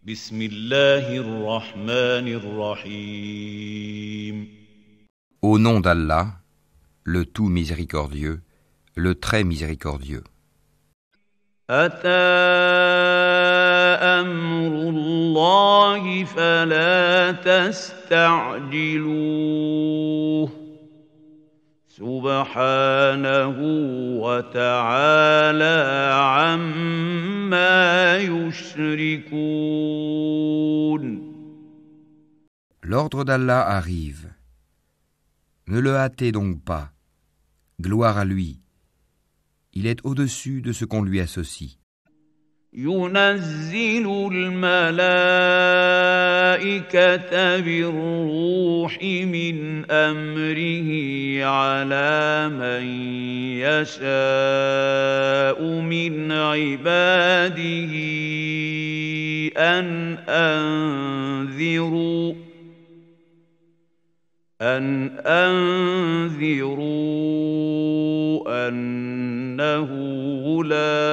بسم الله الرحمن الرحيم. Au nom d'Allah, le tout miséricordieux, le très miséricordieux. أتى أمر الله فلا تستعجلوه سبحانه وتعالى عما يشركون. L'ordre d'Allah arrive. Ne le hâtez donc pas. Gloire à lui. Il est au-dessus de ce qu'on lui associe. ينزل الملائكة بالروح من أمره على من يشاء من عباده أن أنذروا أنه لا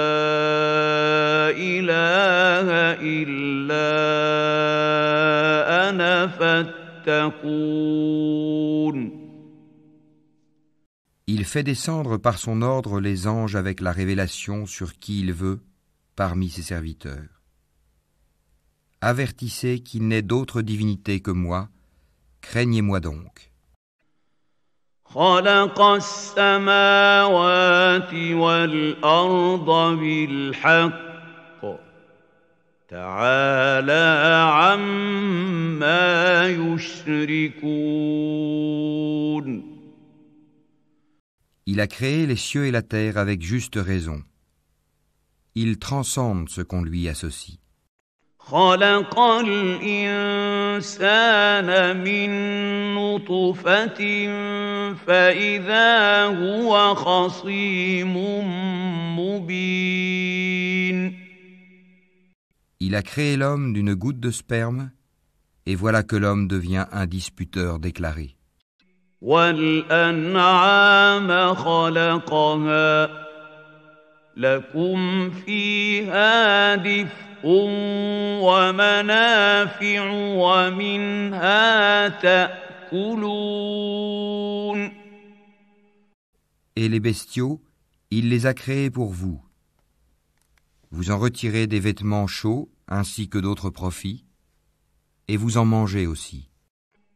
إله إلا أنا فاتقون. Il fait descendre par son ordre les anges avec la révélation sur qui il veut parmi ses serviteurs. Avertissez qu'il n'est d'autre divinité que moi, craignez-moi donc. خلق السماوات والأرض بالحق تعالى عما يشركون. Il a créé les cieux et la terre avec juste raison. Il transcende ce qu'on lui associe. خلق الإنسان من نطفة فإذا هو خصيم مبين. Il a créé l'homme d'une goutte de sperme, et voilà que l'homme devient un disputeur déclaré. والأنعام خلقها لكم فيها دفء ومنافع ومنها تأكلون. Et les bestiaux, il les a créés pour vous. Vous en retirez des vêtements chauds ainsi que d'autres profits, et vous en mangez aussi.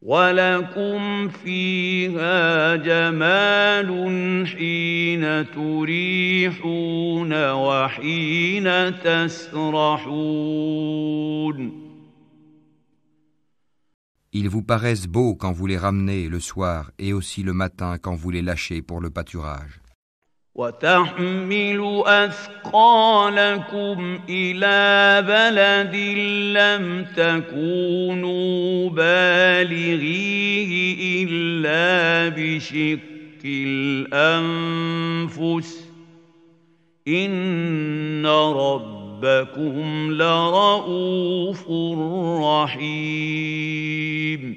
وَلَكُمْ فِيهَا جَمَالٌ حِينَ تُرِيحُونَ وَحِينَ تَسْرَحُونَ. Ils vous paraissent beaux quand vous les ramenez le soir et aussi le matin quand vous les lâchez pour le pâturage. وَتَحْمِلُ أَثْقَالَكُمْ إِلَى بَلَدٍ لَّمْ تَكُونُوا بَالِغِيهِ إِلَّا بِشِقِّ الْأَنفُسِ إِنَّ رَبَّكُمْ لَرَءُوفٌ رَّحِيمٌ.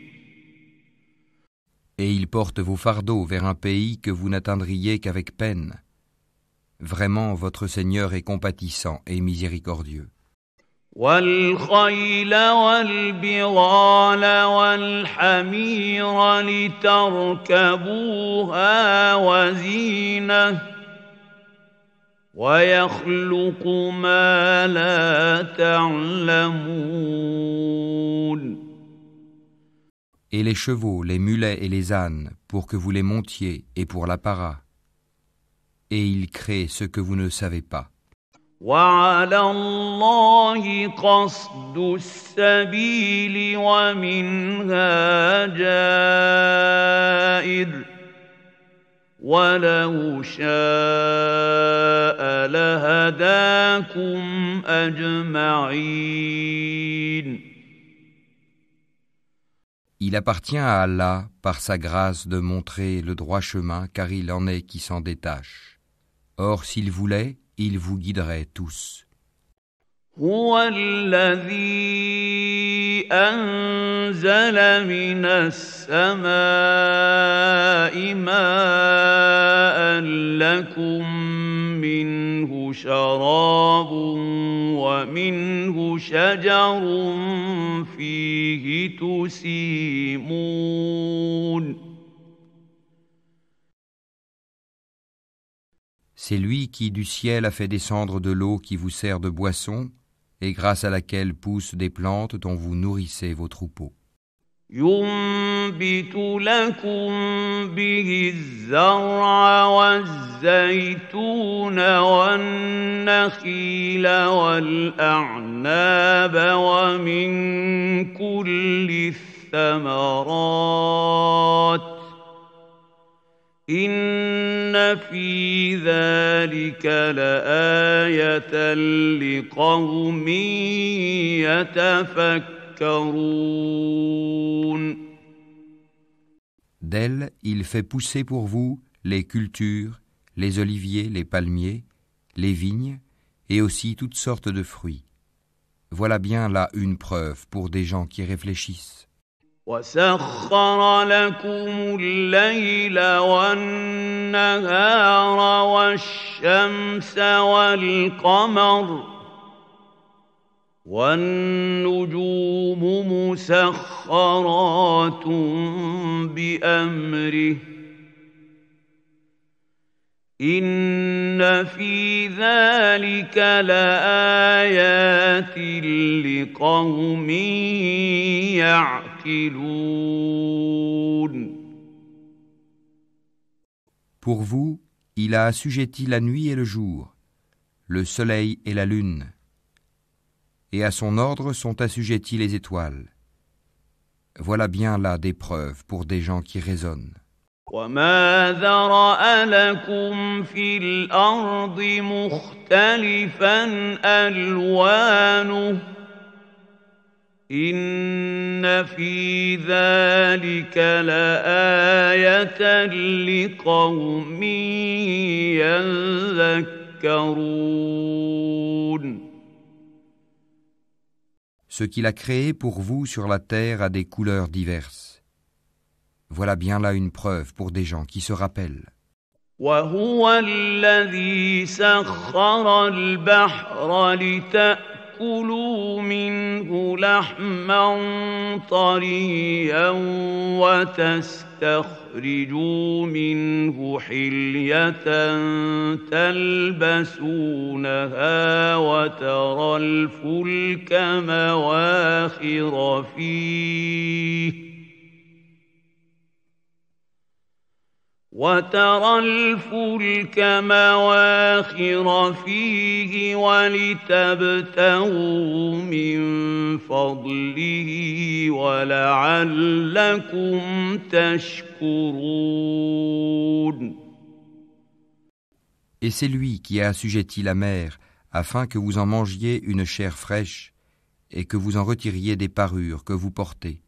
Et ils portent vos fardeaux vers un pays que vous n'atteindriez qu'avec peine. Vraiment, votre Seigneur est compatissant et miséricordieux. وَالْخَيْلَ وَالْبِغَالَ وَالْحَمِيرَ لِتَرْكَبُوهَا وَزِينَةً وَيَخْلُقُ مَا لَا تَعْلَمُونَ. Et les chevaux, les mulets et les ânes, pour que vous les montiez et pour l'apparat. Et il crée ce que vous ne savez pas. وَعَلَى اللَّهِ قَصْدُ السَّبِيلِ وَمِنْهَا جَائِرٌ وَلَوْ شَاءَ لَهَدَاكُمْ أَجْمَعِينَ. Il appartient à Allah, par sa grâce, de montrer le droit chemin, car il en est qui s'en détache. Or, s'il voulait, il vous guiderait tous. هو الذي أنزل من السماء ماء لكم منه شراب ومنه شجر فيه تسيمون C'est lui qui du ciel a fait descendre de l'eau qui vous sert de boisson et grâce à laquelle poussent des plantes dont vous nourrissez vos troupeaux. ينبت لكم به الزرع والزيتون والنخيل والأعناب ومن كل الثمرات إن في ذلك لآية لقوم يتفكرون. D'elle, il fait pousser pour vous les cultures, les oliviers, les palmiers, les vignes et aussi toutes sortes de fruits. Voilà bien là une preuve pour des gens qui réfléchissent. وسخر لكم الليل والنهار والشمس والقمر والنجوم مسخرات بأمره إن في ذلك لآيات لقوم يعقلون. Pour vous, il a assujetti la nuit et le jour, le soleil et la lune, et à son ordre sont assujettis les étoiles. Voilà bien là des preuves pour des gens qui raisonnent. وما ذرأ لكم في الأرض مختلفا ألوانه إن في ذلك لآية لقوم يذكرون. Ce qu'il a créé pour vous sur la terre a des couleurs diverses. Voilà bien là une preuve pour des gens qui se rappellent. وهو الذي سخر البحر لتأكلوا منه لحما طريا وتستخرجوا منه حلية تلبسونها وترى الفلك مواخر فيه ولتبتغوا من فضله ولعلكم تشكرون. Et c'est lui qui a assujetti la mer afin que vous en mangiez une chair fraîche et que vous en retiriez des parures que vous portez.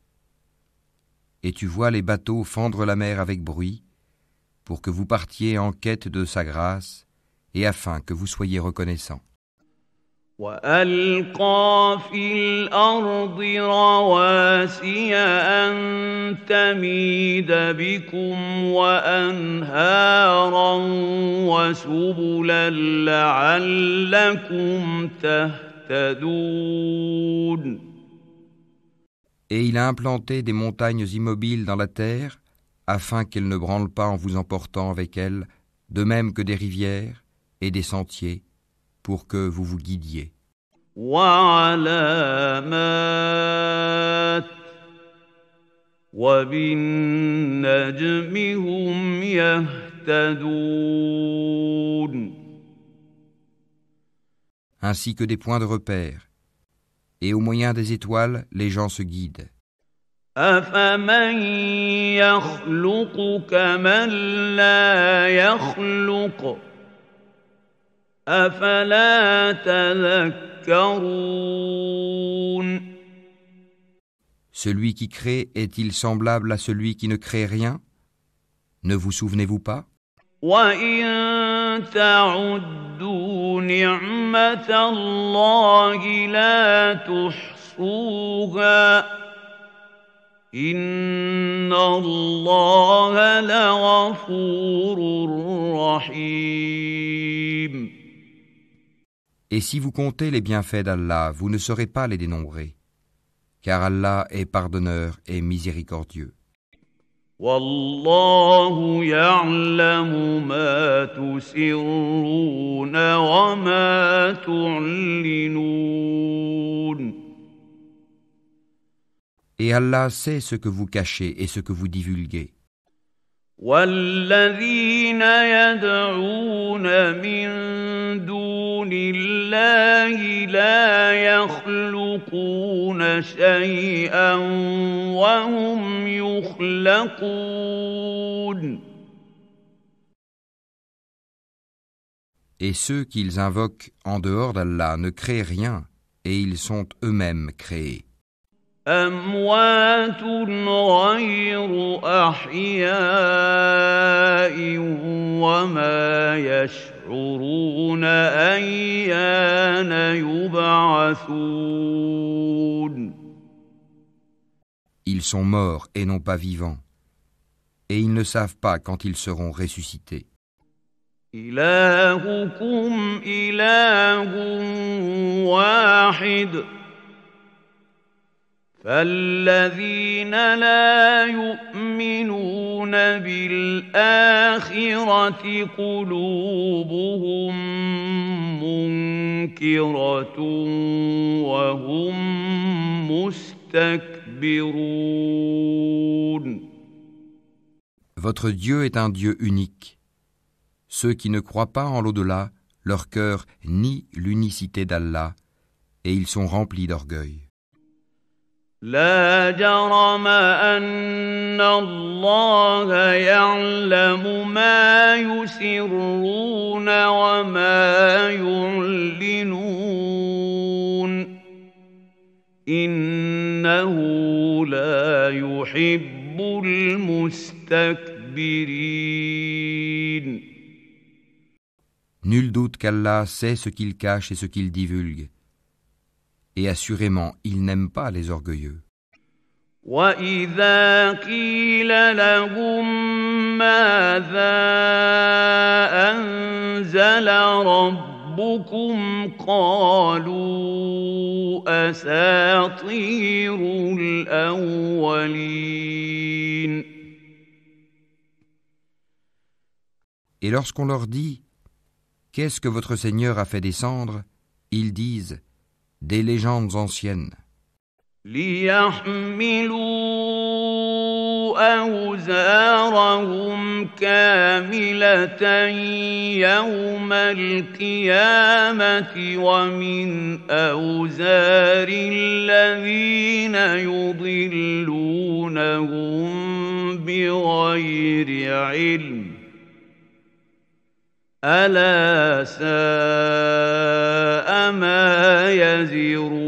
Et tu vois les bateaux fendre la mer avec bruit, pour que vous partiez en quête de sa grâce et afin que vous soyez reconnaissants. وألقى في الأرض رواسي أن تميد بكم وأنهارا وسبلا لعلكم تهتدون. Et il a implanté des montagnes immobiles dans la terre, afin qu'elles ne branlent pas en vous emportant avec elles, de même que des rivières et des sentiers, pour que vous vous guidiez. وعلامات وبالنجم هم يهتدون. Ainsi que des points de repère. Et au moyen des étoiles, les gens se guident. أفمن يخلق كمن لا يخلق أفلا تذكرون. Celui qui crée est-il semblable à celui qui ne crée rien? Ne vous souvenez-vous pas? وإن تعدوا نعمة الله لا تحصوها إن الله لغفور رحيم. Et si vous comptez les bienfaits d'Allah, vous ne saurez pas les dénombrer, car Allah est pardonneur et miséricordieux. والله يعلم ما تسرون وما تعلنون Et Allah sait ce que vous cachez et ce que vous divulguez. والذين يدعون من دون الله لا يخلقون شيئا وهم يخلقون Et ceux qu'ils invoquent en dehors d'Allah ne créent rien, et ils sont eux-mêmes créés. أموات غير أحياء وما يشعرون أيان يبعثون Ils sont morts et non pas vivants, et ils ne savent pas quand ils seront ressuscités. إلهكم إله واحد فالذين لا يؤمنون بالآخرة قلوبهم منكرة وهم مستكبرون. Votre Dieu est un Dieu unique. Ceux qui ne croient pas en l'au-delà, leur cœur nie l'unicité d'Allah, et ils sont remplis d'orgueil. لا جرم أن الله يعلم ما يسرون وما يعلنون إنه لا يحب المستكبرين. Nul doute qu'Allah sait ce qu'il cache et ce qu'il divulgue. Et assurément, il n'aime pas les orgueilleux. وَإِذَا قِيلَ لَهُم مَّاذَا أَنزَلَ رَبُّكُمْ قَالُوا أَسَاطِيرُ الْأَوَّلِينَ. Et lorsqu'on leur dit « Qu'est-ce que votre Seigneur a fait descendre ?» ils disent « Des légendes anciennes. » لِيَحْمِلُوا أَوْزَارَهُمْ كَامِلَةً يَوْمَ الْقِيَامَةِ وَمِنْ أَوْزَارِ الَّذِينَ يُضِلُّونَهُم بِغَيْرِ عِلْمٍ أَلَا سَاءَ مَا يَزِرُونَ.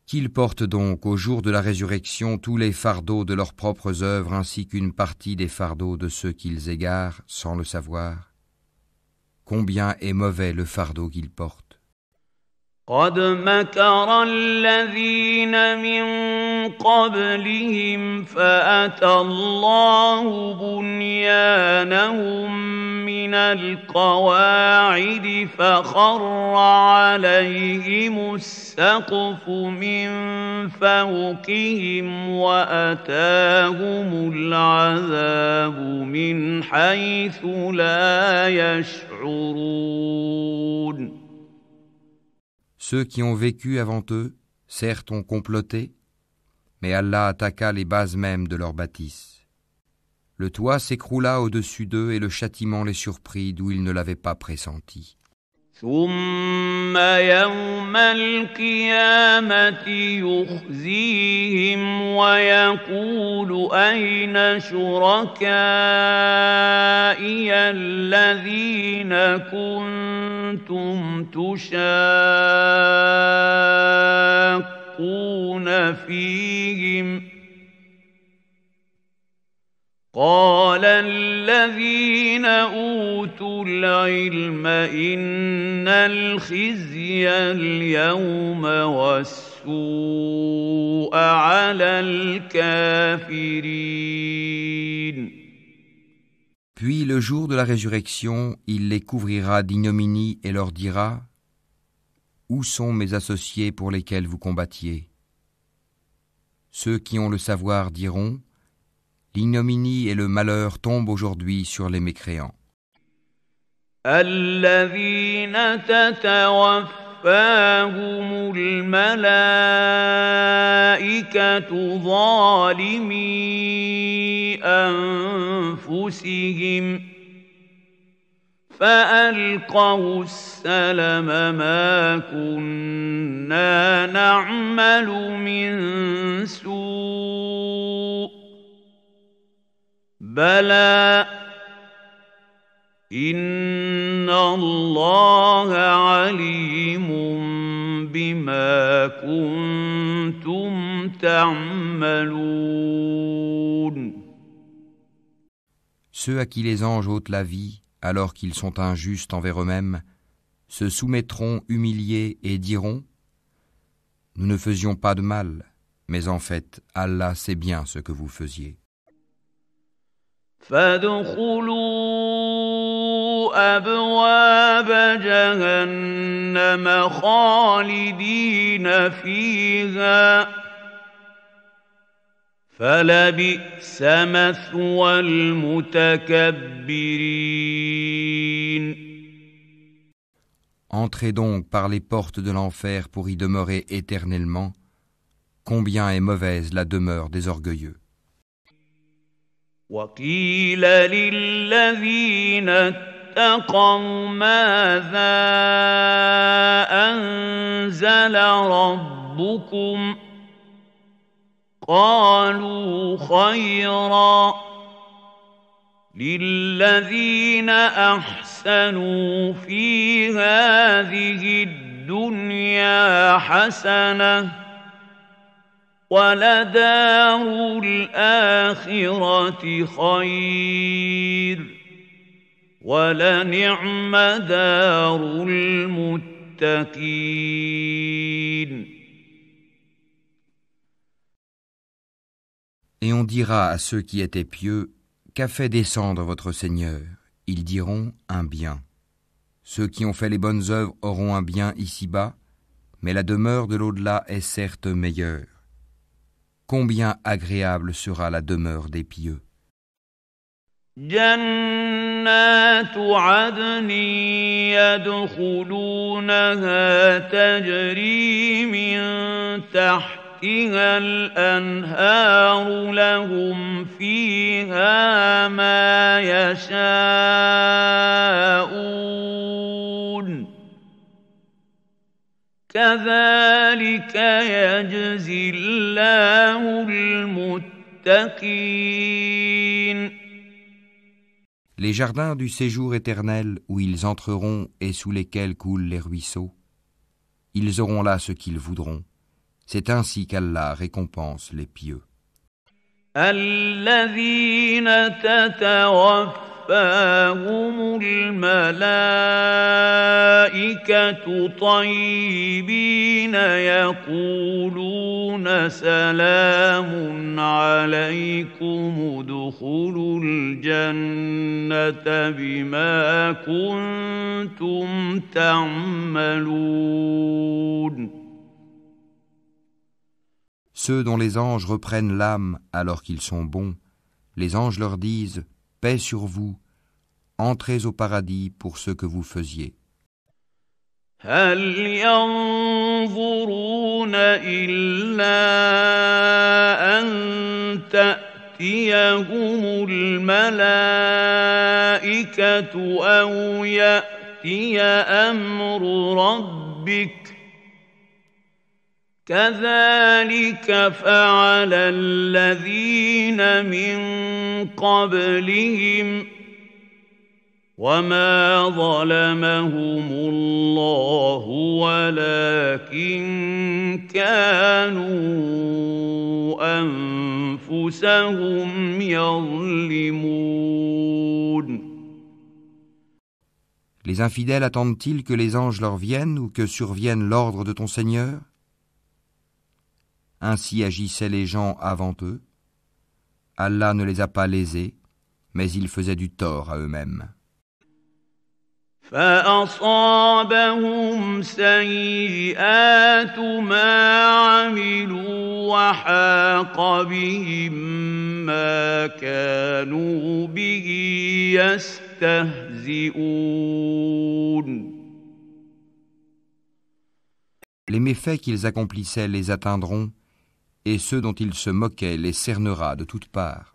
Qu'ils portent donc au jour de la résurrection tous les fardeaux de leurs propres œuvres ainsi qu'une partie des fardeaux de ceux qu'ils égarent sans le savoir. Combien est mauvais le fardeau qu'ils portent. قد مكر الذين من قبلهم فأتى الله بنيانهم من القواعد فخر عليهم السقف من فوقهم وأتاهم العذاب من حيث لا يشعرون. Ceux qui ont vécu avant eux, certes ont comploté, mais Allah attaqua les bases mêmes de leur bâtisse. Le toit s'écroula au-dessus d'eux et le châtiment les surprit d'où ils ne l'avaient pas pressenti. ثم يوم القيامة يخزيهم ويقول أين شركائي الذين كنتم تشاقون فيهم قال الذين أوتوا العلم إن الخزي اليوم والسوء على الكافرين. Puis le jour de la résurrection, il les couvrira d'ignominie et leur dira : Où sont mes associés pour lesquels vous combattiez ? Ceux qui ont le savoir diront : L'ignominie et le malheur tombent aujourd'hui sur les mécréants. الذين تتوفاهم الملائكة ظالمي أنفسهم فألقوا السلم ما كنا نعمل من سوء بلى إن الله عليم بما كنتم تعملون. Ceux à qui les anges ôtent la vie, alors qu'ils sont injustes envers eux-mêmes, se soumettront humiliés et diront : Nous ne faisions pas de mal, mais en fait, Allah sait bien ce que vous faisiez. فادخلوا أبواب جهنم خالدين فيها فلبئس مثوى المتكبرين. Entrez donc par les portes de l'enfer pour y demeurer éternellement. Combien est mauvaise la demeure des orgueilleux. وقيل للذين اتقوا ماذا أنزل ربكم قالوا خيرا للذين أحسنوا في هذه الدنيا حسنة وَلَدَارُ الْآخِرَةِ خَيْرٌ وَلَنِعْمَ دَارُ الْمُتَّقِينَ. Et on dira à ceux qui étaient pieux : Qu'a fait descendre votre Seigneur ? Ils diront : un bien. Ceux qui ont fait les bonnes œuvres auront un bien ici-bas, mais la demeure de l'au-delà est certes meilleure. Combien agréable sera la demeure des pieux. جنات عدن يدخلونها تجري من تحتها الأنهار لهم فيها ما يشاءون كذلك يجزي الله المتقين. Les jardins du séjour éternel où ils entreront et sous lesquels coulent les ruisseaux, ils auront là ce qu'ils voudront. C'est ainsi qu'Allah récompense les pieux. الذين تتوفاهم الملائكة طيبين يقولون سلام عليكم ادخلوا الجنة بما كنتم تعملون. Ceux dont les anges reprennent l'âme alors qu'ils sont bons, les anges leur disent : Paix sur vous, entrez au paradis pour ce que vous faisiez. هل ينظرون إلا أن تأتيهم الملائكة أو يأتي أمر ربك كذلك فعل الذين من قبلهم وما ظلمهم الله ولكن كانوا أنفسهم يظلمون. Les infidèles attendent-ils que les anges leur viennent ou que survienne l'ordre de ton Seigneur ? Ainsi agissaient les gens avant eux. Allah ne les a pas lésés, mais ils faisaient du tort à eux-mêmes. فأصابهم سيئات ما عملوا وحاق بهم ما كانوا به يستهزئون. Les méfaits qu'ils accomplissaient les atteindront, et ceux dont ils se moquaient les cernera de toutes parts.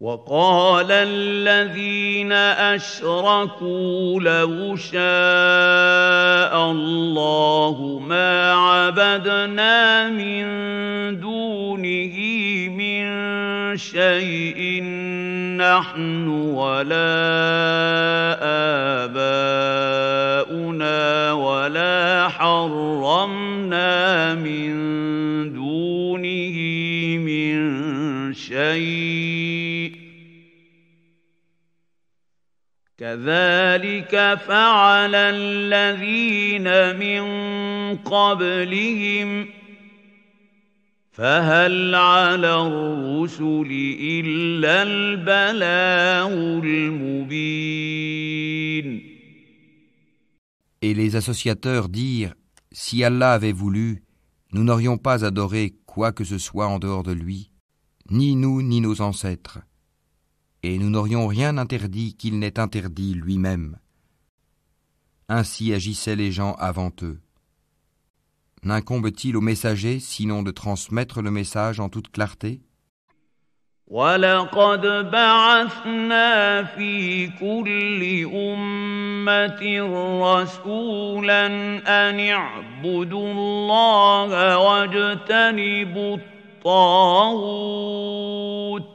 وقال الذين أشركوا لو شاء الله ما عبدنا من دونه من شيء نحن ولا آباؤنا ولا حرمنا من دونه من شيء كذلك فعل الذين من قبلهم فهل على الرسل إلا البلاغ المبين. Et les associateurs dirent, si Allah avait voulu, nous n'aurions pas adoré quoi que ce soit en dehors de lui, ni nous ni nos ancêtres, et nous n'aurions rien interdit qu'il n'ait interdit lui-même. Ainsi agissaient les gens avant eux. N'incombe-t-il au messager sinon de transmettre le message en toute clarté ? وَلَقَدْ بَعَثْنَا فِي كُلِّ أُمَّةٍ رَّسُولًا أَنِ اعْبُدُوا اللَّهَ وَاجْتَنِبُوا الطَّاغُوتَ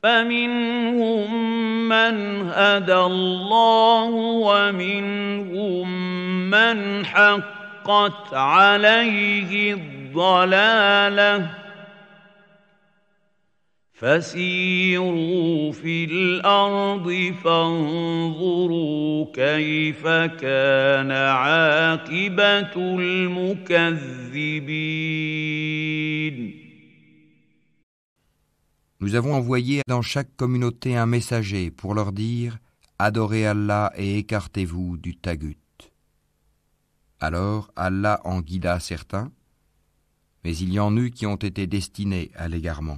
فَمِنْهُم مَّنْ هَدَى اللَّهُ وَمِنْهُم مَّنْ حَقَّتْ عَلَيْهِ الضَّلَالَةُ فسيروا في الأرض فانظروا كيف كان عاقبة المكذبين. Nous avons envoyé dans chaque communauté un messager pour leur dire « Adorez Allah et écartez-vous du tagut ». Alors Allah en guida certains, mais il y en eut qui ont été destinés à l'égarement.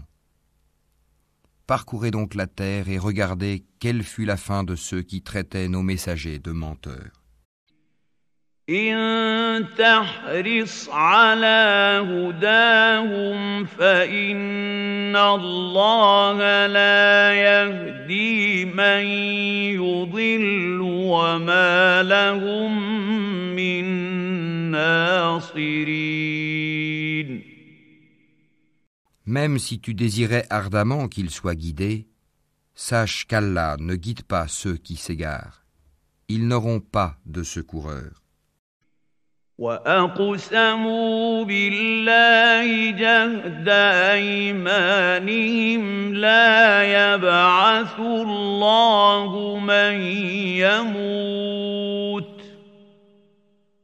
Parcourez donc la terre et regardez quelle fut la fin de ceux qui traitaient nos messagers de menteurs. إن تحرص على هداهم فإن الله لا يهدي من يضل وما لهم من ناصرين. Même si tu désirais ardemment qu'ils soient guidés, sache qu'Allah ne guide pas ceux qui s'égarent. Ils n'auront pas de secoureurs. وَأَقْسَمُوا بِاللَّهِ جَهْدَ أَيْمَانِهِمْ لَا يَبْعَثُ اللَّهُ مَن يَمُوتُ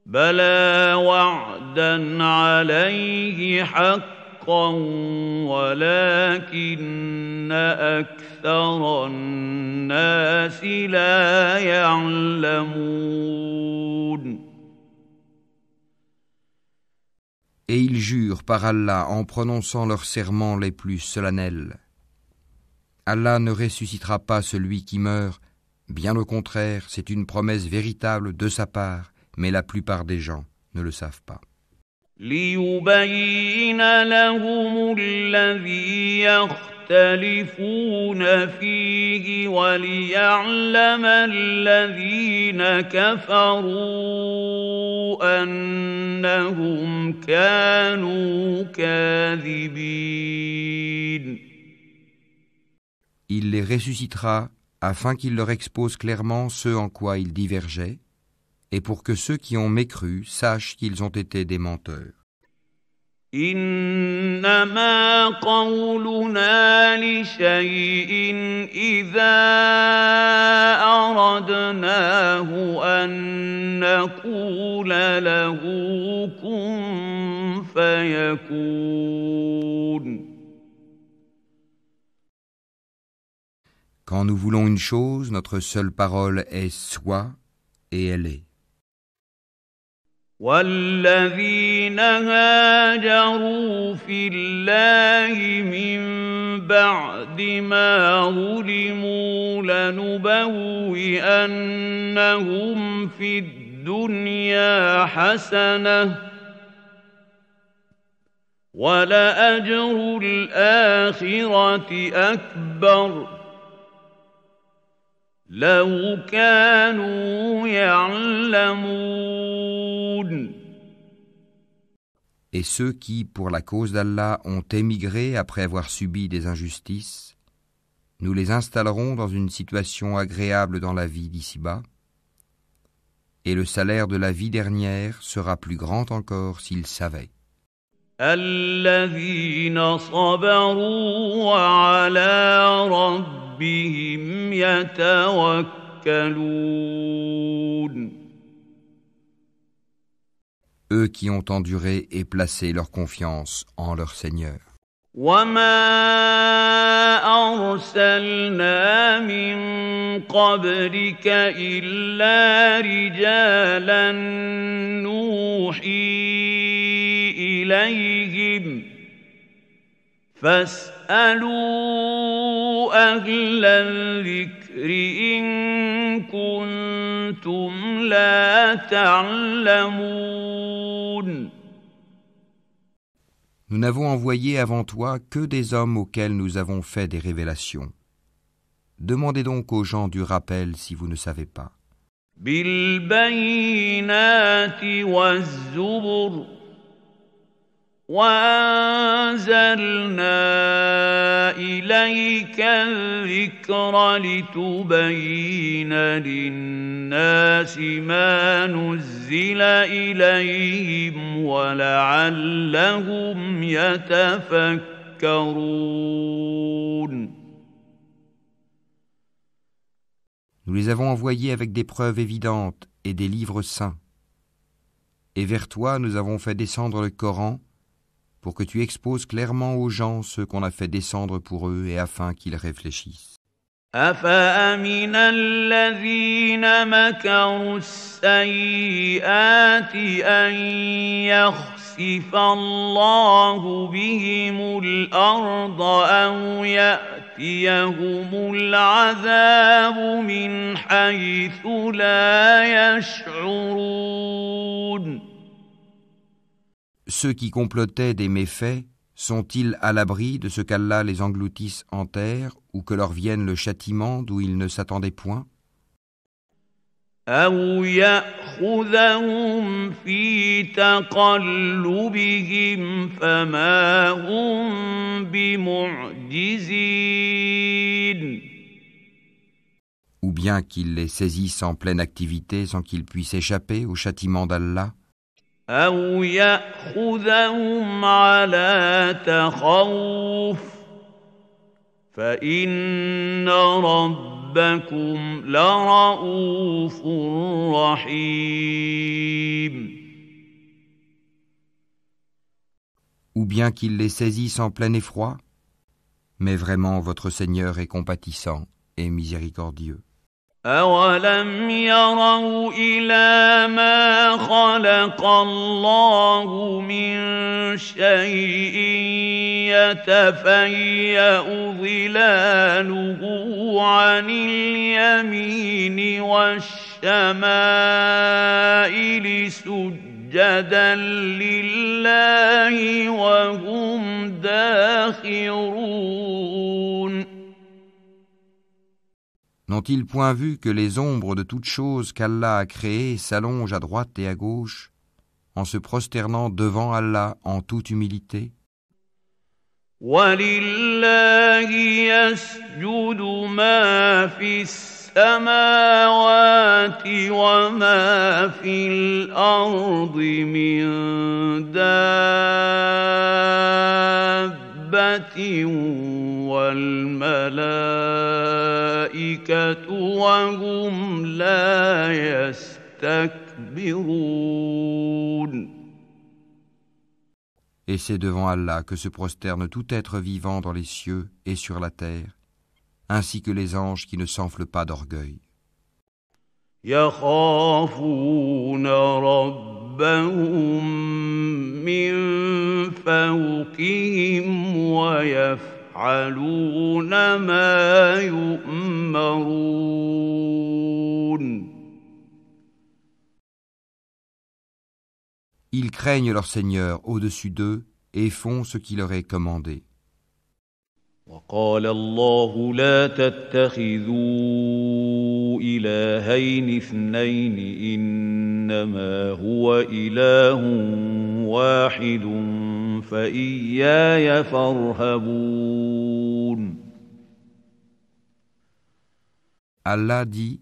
بَلَىٰ وَعْدًا عَلَيْهِ حَقًّا ولكن أكثر الناس لا يعلمون. Et ils jurent par Allah en prononçant leurs serments les plus solennels. Allah ne ressuscitera pas celui qui meurt, bien au contraire, c'est une promesse véritable de sa part, mais la plupart des gens ne le savent pas. ليبين لهم الذي يختلفون فيه وليعلم الذين كفروا أنهم كانوا كاذبين. Il les ressuscitera afin qu'il leur expose clairement ce en quoi ils divergeaient, et pour que ceux qui ont mécru sachent qu'ils ont été des menteurs. إنما قولنا لشيء إذا أردناه أن نقول له كن فيكون Quand nous voulons une chose, notre seule parole est « soit » et elle est. والذين هاجروا في الله من بعد ما ظلموا لنبوئنهم في الدنيا حسنة ولأجر الآخرة أكبر لو كانوا يعلمون. Et ceux qui, pour la cause d'Allah, ont émigré après avoir subi des injustices, nous les installerons dans une situation agréable dans la vie d'ici-bas, et le salaire de la vie dernière sera plus grand encore s'ils savaient. الذين صبروا وعلى ربهم يتوكلون. Eux qui ont enduré et placé leur confiance en leur Seigneur. وما أرسلنا من قبلك إلا رجالا نوحي إليهم فاسألوا أهل الذكر إن كنتم لا تعلمون. Nous n'avons envoyé avant toi que des hommes auxquels nous avons fait des révélations. Demandez donc aux gens du rappel si vous ne savez pas. بالبينات والزبر وأنزلنا إليك الذكر لتبين للناس ما نزل إليهم ولعلهم يتفكرون. Nous les avons envoyés avec des preuves évidentes et des livres saints. Et vers toi nous avons fait descendre le Coran pour que tu exposes clairement aux gens ce qu'on a fait descendre pour eux et afin qu'ils réfléchissent. أفأمن الذين مكروا السيئات أن يخسف الله بهم الأرض أو يأتيهم العذاب من حيث لا يشعرون. Ceux qui complotaient des méfaits sont-ils à l'abri de ce qu'Allah les engloutisse en terre ou que leur vienne le châtiment d'où ils ne s'attendaient point? أو يأخذهم في تقلبهم فما هم بمعجزين. Ou bien qu'ils les saisissent en pleine activité sans qu'ils puissent échapper au châtiment d'Allah? أو يأخذهم على تخوف فإن ربكم لرؤوف رحيم. Ou bien qu'ils les saisissent en plein effroi? Mais vraiment votre Seigneur est compatissant et miséricordieux. أولم يروا إلى ما خلق الله من شيء يتفيأ ظلاله عن اليمين والشمائل سجدا لله وهم داخرون. N'ont-ils point vu que les ombres de toutes choses qu'Allah a créées s'allongent à droite et à gauche, en se prosternant devant Allah en toute humilité? وَلِلَّهِ يَسْجُدُ مَا فِي السَّمَاوَاتِ وَمَا فِي الْأَرْضِ مِن دَابَّةٍ وَالْمَلَائِكَةُ وَهُمْ لَا يَسْتَكْبِرُونَ. Et c'est devant Allah que se prosterne tout être vivant dans les cieux et sur la terre, ainsi que les anges qui ne s'enflent pas d'orgueil. يخافون ربهم من فوقهم ويفعلون ما يؤمرون. Ils craignent leur Seigneur au-dessus d'eux et font ce qui leur est commandé. وقال الله لا تتخذوا إلهين اثنين إنما هو إله واحد فإياي فارهبون. Allah dit,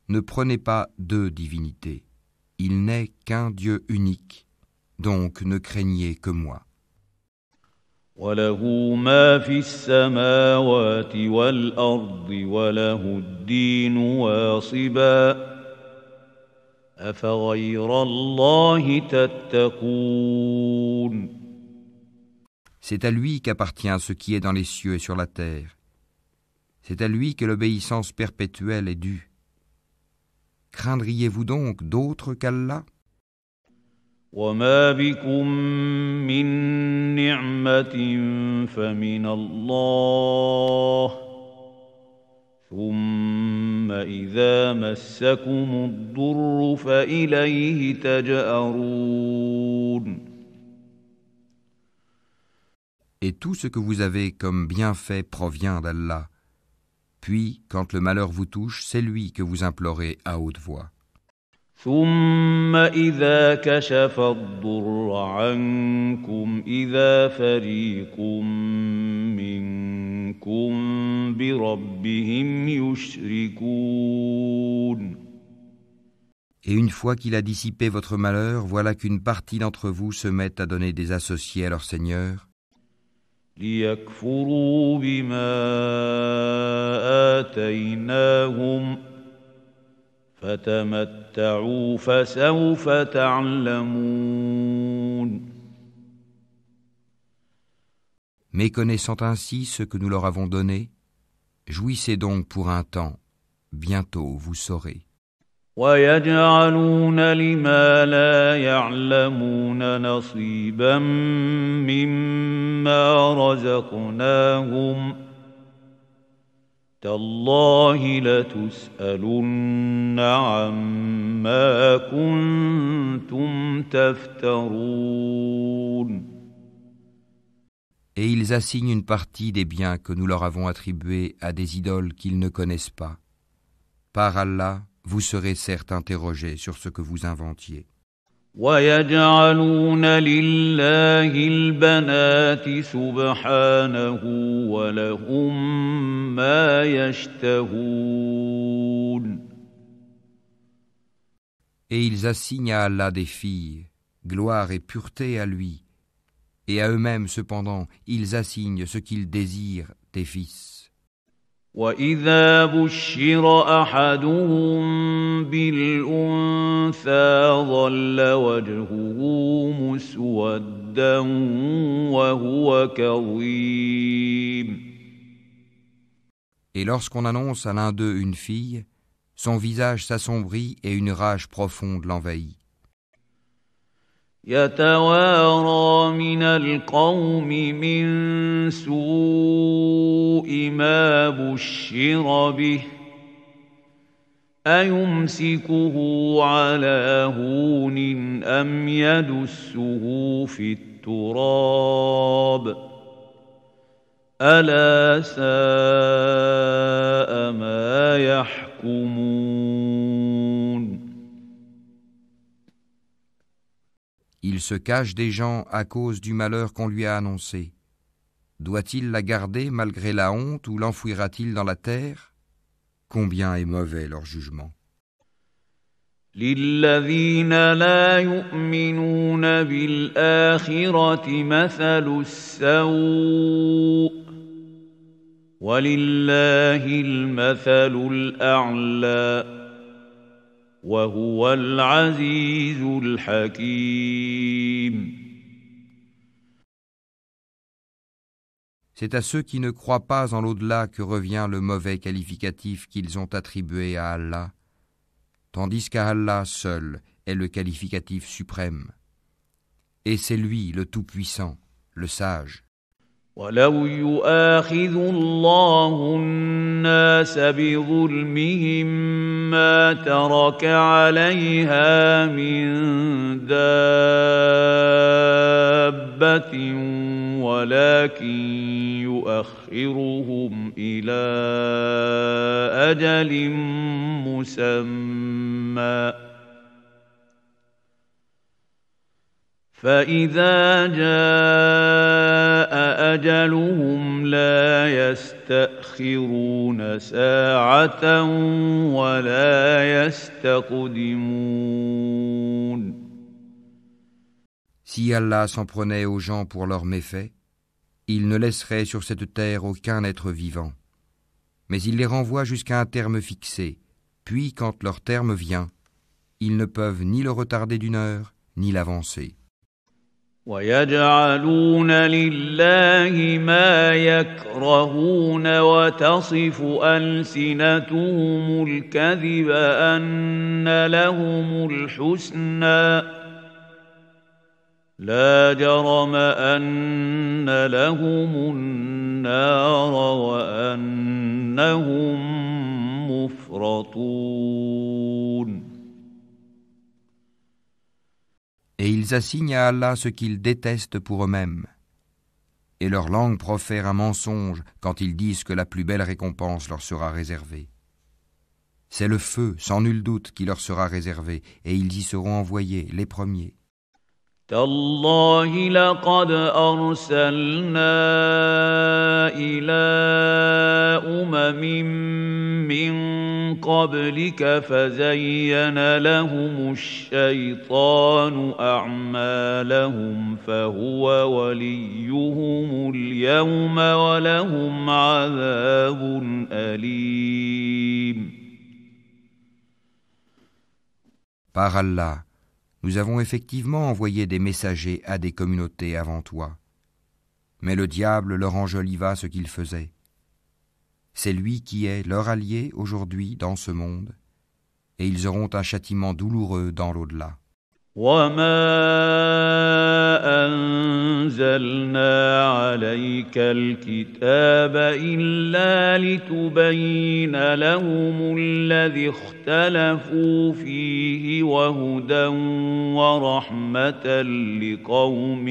ne prenez pas deux divinités. Il n'est qu'un Dieu unique, donc ne craignez que moi. وله ما في السماوات والأرض وله الدين واصبا أفغير الله تتقون. C'est à lui qu'appartient ce qui est dans les cieux et sur la terre. C'est à lui que l'obéissance perpétuelle est due. Craindriez-vous donc d'autre qu'Allah ? وما بكم من نعمة فمن الله ثم إذا مسكم الضر فإليه تجأرون. Et tout ce que vous avez comme bienfait provient d'Allah. Puis, quand le malheur vous touche, c'est lui que vous implorez à haute voix. ثم إذا كشف الضر عنكم إذا فريق منكم بربهم يشركون. Et une fois qu'il a dissipé votre malheur, voilà qu'une partie d'entre vous se met à donner des associés à leur Seigneur, ليكفروا بما آتيناهم فتمتعوا فسوف تعلمون. méconnaissant ainsi ce que nous leur avons donné, jouissez donc pour un temps, bientôt vous saurez. ويجعلون لما لا يعلمون نصيبا مما رزقناهم تالله لتسألن عما كنتم تفترون. Et ils assignent une partie des biens que nous leur avons attribués à des idoles qu'ils ne connaissent pas. Par Allah, vous serez certes interrogés sur ce que vous inventiez. ويجعلون لله البنات سبحانه ولهم ما يشتهون. Et ils assignent à Allah des filles, gloire et pureté à lui, et à eux-mêmes cependant, ils assignent ce qu'ils désirent des fils. وَإِذَا بُشِّرَ أَحَدُهُم بِالْأُنثَىٰ ظَلَّ وَجْهُهُ مُسْوَدًّا وَهُوَ كَظِيمٌ. Et lorsqu'on annonce à l'un d'eux une fille, son visage s'assombrit et une rage profonde l'envahit. يتوارى من القوم من سوء ما بشر به أيمسكه على هون أم يدسه في التراب ألا ساء ما يحكمون. Il se cache des gens à cause du malheur qu'on lui a annoncé. Doit-il la garder malgré la honte ou l'enfouira-t-il dans la terre ? Combien est mauvais leur jugement. للذين لا يؤمنون بالآخرة مثل السوء ولله المثل الأعلى وهو العزيز الحكيم. C'est à ceux qui ne croient pas en l'au-delà que revient le mauvais qualificatif qu'ils ont attribué à Allah, tandis qu'à Allah seul est le qualificatif suprême. Et c'est lui le Tout-Puissant, le Sage. وَلَوْ يُؤَاخِذُ اللَّهُ النَّاسَ بِظُلْمِهِم مَّا تَرَكَ عَلَيْهَا مِن دَابَّةٍ وَلَكِن يُؤَخِّرُهُمْ إِلَىٰ أَجَلٍ مُّسَمًّى فَإِذَا جَاءَ أَجَلُهُمْ لَا يَسْتَأْخِرُونَ سَاعَةً وَلَا يَسْتَقْدِمُونَ. Si Allah s'en prenait aux gens pour leurs méfaits, il ne laisserait sur cette terre aucun être vivant. Mais il les renvoie jusqu'à un terme fixé, puis quand leur terme vient, ils ne peuvent ni le retarder d'une heure, ni l'avancer. وَيَجْعَلُونَ لِلَّهِ مَا يَكْرَهُونَ وَتَصِفُ أَلْسِنَتُهُمُ الْكَذِبَ أَنَّ لَهُمُ الْحُسْنَىٰ لَا جَرَمَ أَنَّ لَهُمُ النَّارَ وَأَنَّهُم مُّفْرَطُونَ. Et ils assignent à Allah ce qu'ils détestent pour eux-mêmes. Et leur langue profère un mensonge quand ils disent que la plus belle récompense leur sera réservée. C'est le feu, sans nul doute, qui leur sera réservé, et ils y seront envoyés, les premiers. تالله لقد أرسلنا إلى من قبلك فزين لهم الشيطان أعمالهم فهو وليهم اليوم ولهم عذاب أليم. Par Allah, nous avons effectivement envoyé des messagers à des communautés avant toi. Mais le diable leur enjoliva ce qu'ils faisaient. C'est lui qui est leur allié aujourd'hui dans ce monde, et ils auront un châtiment douloureux dans l'au-delà. وَمَا أَنزَلْنَا عَلَيْكَ الْكِتَابَ إِلَّا لِتُبَيِّنَ لَهُمُ الَّذِي اخْتَلَفُوا فِيهِ وَهُدًى وَرَحْمَةً لِقَوْمٍ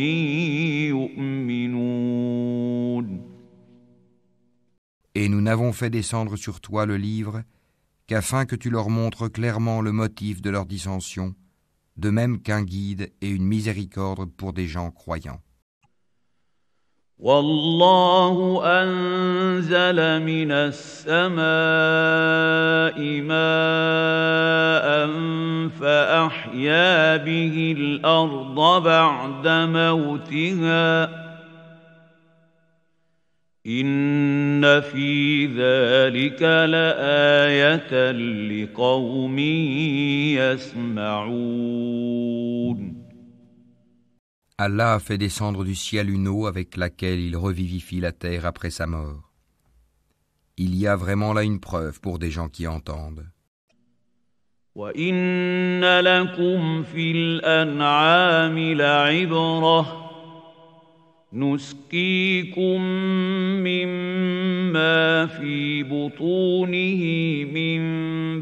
يُؤْمِنُونَ. Et nous n'avons fait descendre sur toi le livre qu'afin que tu leur montres clairement le motif de leur dissension, de même qu'un guide et une miséricorde pour des gens croyants. وَاللَّهُ أَنزَلَ مِنَ السَّمَاءِ مَاءً فَأَحْيَا بِهِ الْأَرْضَ بَعْدَ مَوْتِهَا إِنَّ فِي ذَلِكَ لَآيَةً لِقَوْمٍ يَسْمَعُونَ. Allah a fait descendre du ciel une eau avec laquelle il revivifie la terre après sa mort. Il y a vraiment là une preuve pour des gens qui entendent. وَإِنَّ لَكُمْ فِي الْأَنْعَامِ لَعِبْرَةً نسقيكم مما في بطونه من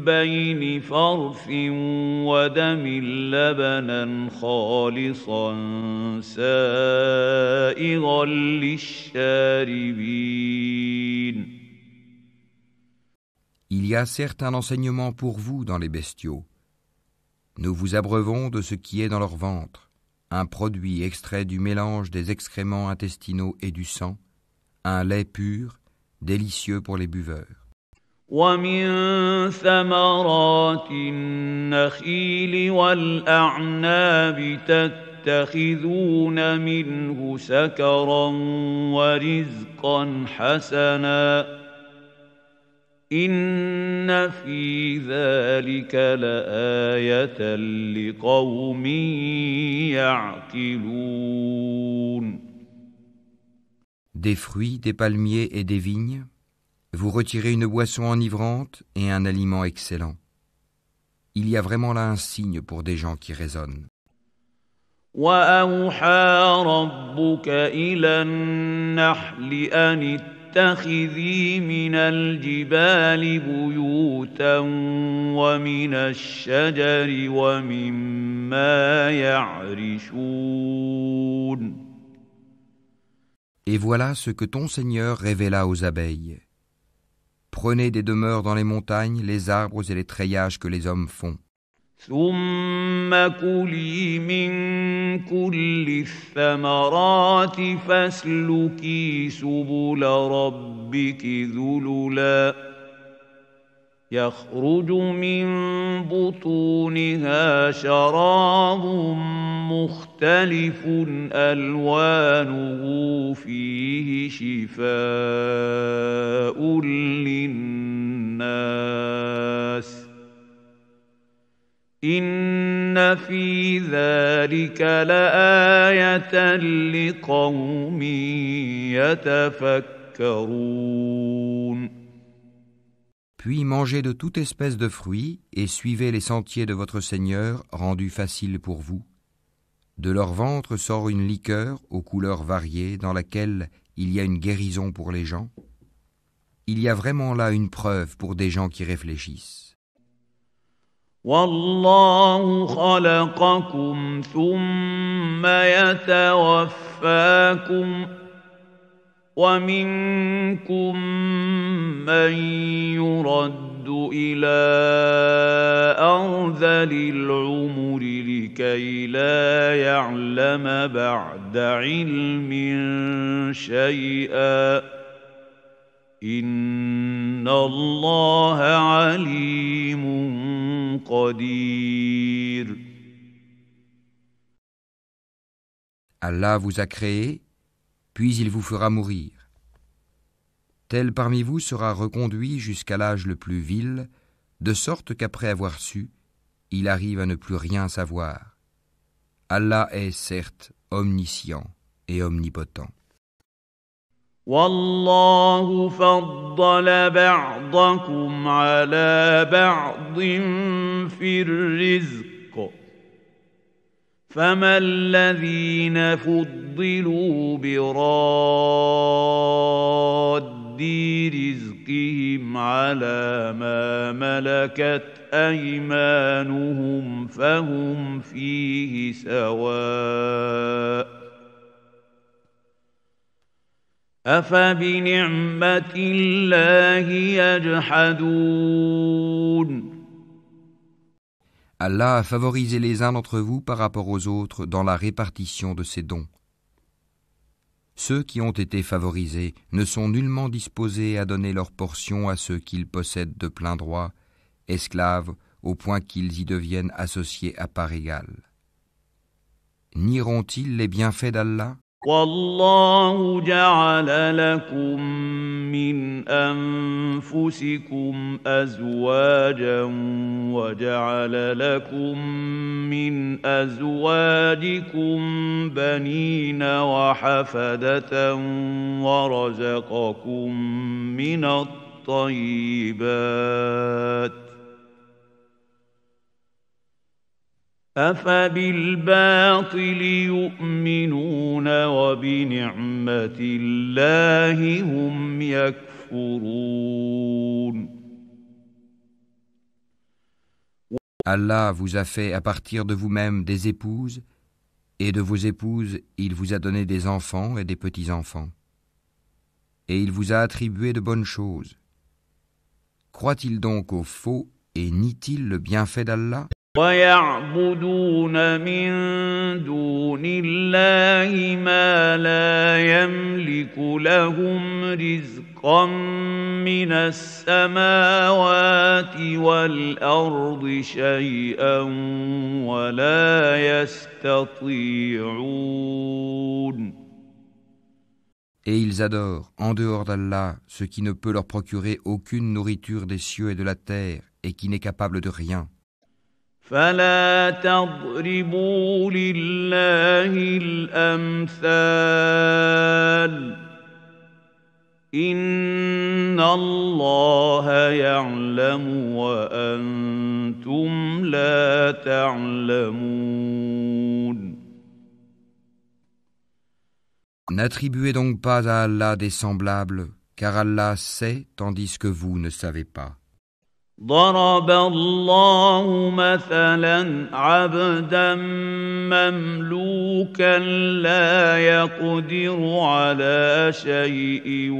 بين فرث ودم لبنا خالصا سائغا للشاربين. Il y a certes un enseignement pour vous dans les bestiaux. Nous vous abreuvons de ce qui est dans leur ventre, un produit extrait du mélange des excréments intestinaux et du sang, un lait pur, délicieux pour les buveurs. ومن ثمرات النخيل والأعناب تتخذون منه سكرا ورزقا حسنا إن في ذلك لآية لقوم يعقلون. des fruits, des palmiers et des vignes, vous retirez une boisson enivrante et un aliment excellent. Il y a vraiment là un signe pour des gens qui raisonnent. وأوحى ربك إلى النحل أن اتخذي من الجبال بيوتا ومن الشجر ومما يعرشون. Et voilà ce que ton Seigneur révéla aux abeilles. Prenez des demeures dans les montagnes, les arbres et les treillages que les hommes font. ثم كلي من كل الثمرات فاسلكي سبل ربك ذللا يخرج من بطونها شراب مختلف ألوانه فيه شفاء للناس إن في ذلك لآية لقوم يتفكرون. Puis mangez de toute espèce de fruits et suivez les sentiers de votre Seigneur rendus faciles pour vous. De leur ventre sort une liqueur aux couleurs variées dans laquelle il y a une guérison pour les gens. Il y a vraiment là une preuve pour des gens qui réfléchissent. والله خلقكم ثم يتوفاكم ومنكم من يرد إلى أرذل العمر لكي لا يعلم بعد علم شيئا إن الله عليم قدير. Allah vous a créé, puis il vous fera mourir. Tel parmi vous sera reconduit jusqu'à l'âge le plus vil, de sorte qu'après avoir su, il arrive à ne plus rien savoir. Allah est certes omniscient et omnipotent. والله فضل بعضكم على بعض في الرزق فما الذين فضلوا براد رزقهم على ما ملكت أيمانهم فهم فيه سواء أفبنعمة الله يجحدون. Allah a favorisé les uns d'entre vous par rapport aux autres dans la répartition de ses dons. Ceux qui ont été favorisés ne sont nullement disposés à donner leur portion à ceux qu'ils possèdent de plein droit, esclaves, au point qu'ils y deviennent associés à part égale. Nieront-ils les bienfaits d'Allah ? والله جعل لكم من أنفسكم أزواجا وجعل لكم من أزواجكم بنين وحفدة ورزقكم من الطيبات أفبالباطل يؤمنون وبنعمة الله هم يكفرون. Allah vous a fait à partir de vous-même des épouses, et de vos épouses il vous a donné des enfants et des petits-enfants. Et il vous a attribué de bonnes choses. Croit-il donc au faux et nie-t-il le bienfait d'Allah ? ويعبدون من دون الله ما لا يملك لهم رزقا من السماوات والأرض شيئا ولا يستطيعون. Et ils adorent, en dehors d'Allah, ce qui ne peut leur procurer aucune nourriture des cieux et de la terre, et qui n'est capable de rien. فلا تضربوا لله الأمثال إن الله يعلم وأنتم لا تعلمون. N'attribuez donc pas à Allah des semblables, car Allah sait tandis que vous ne savez pas. ضرب الله مثلا عبدا مملوكا لا يقدر على شيء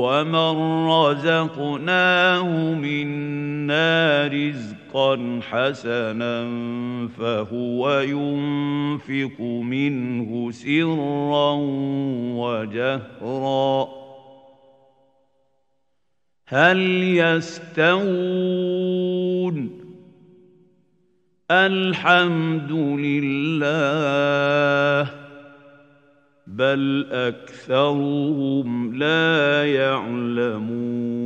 ومن رزقناه منا رزقا حسنا فهو ينفق منه سرا وجهرا هل يستوون الحمد لله بل أكثرهم لا يعلمون.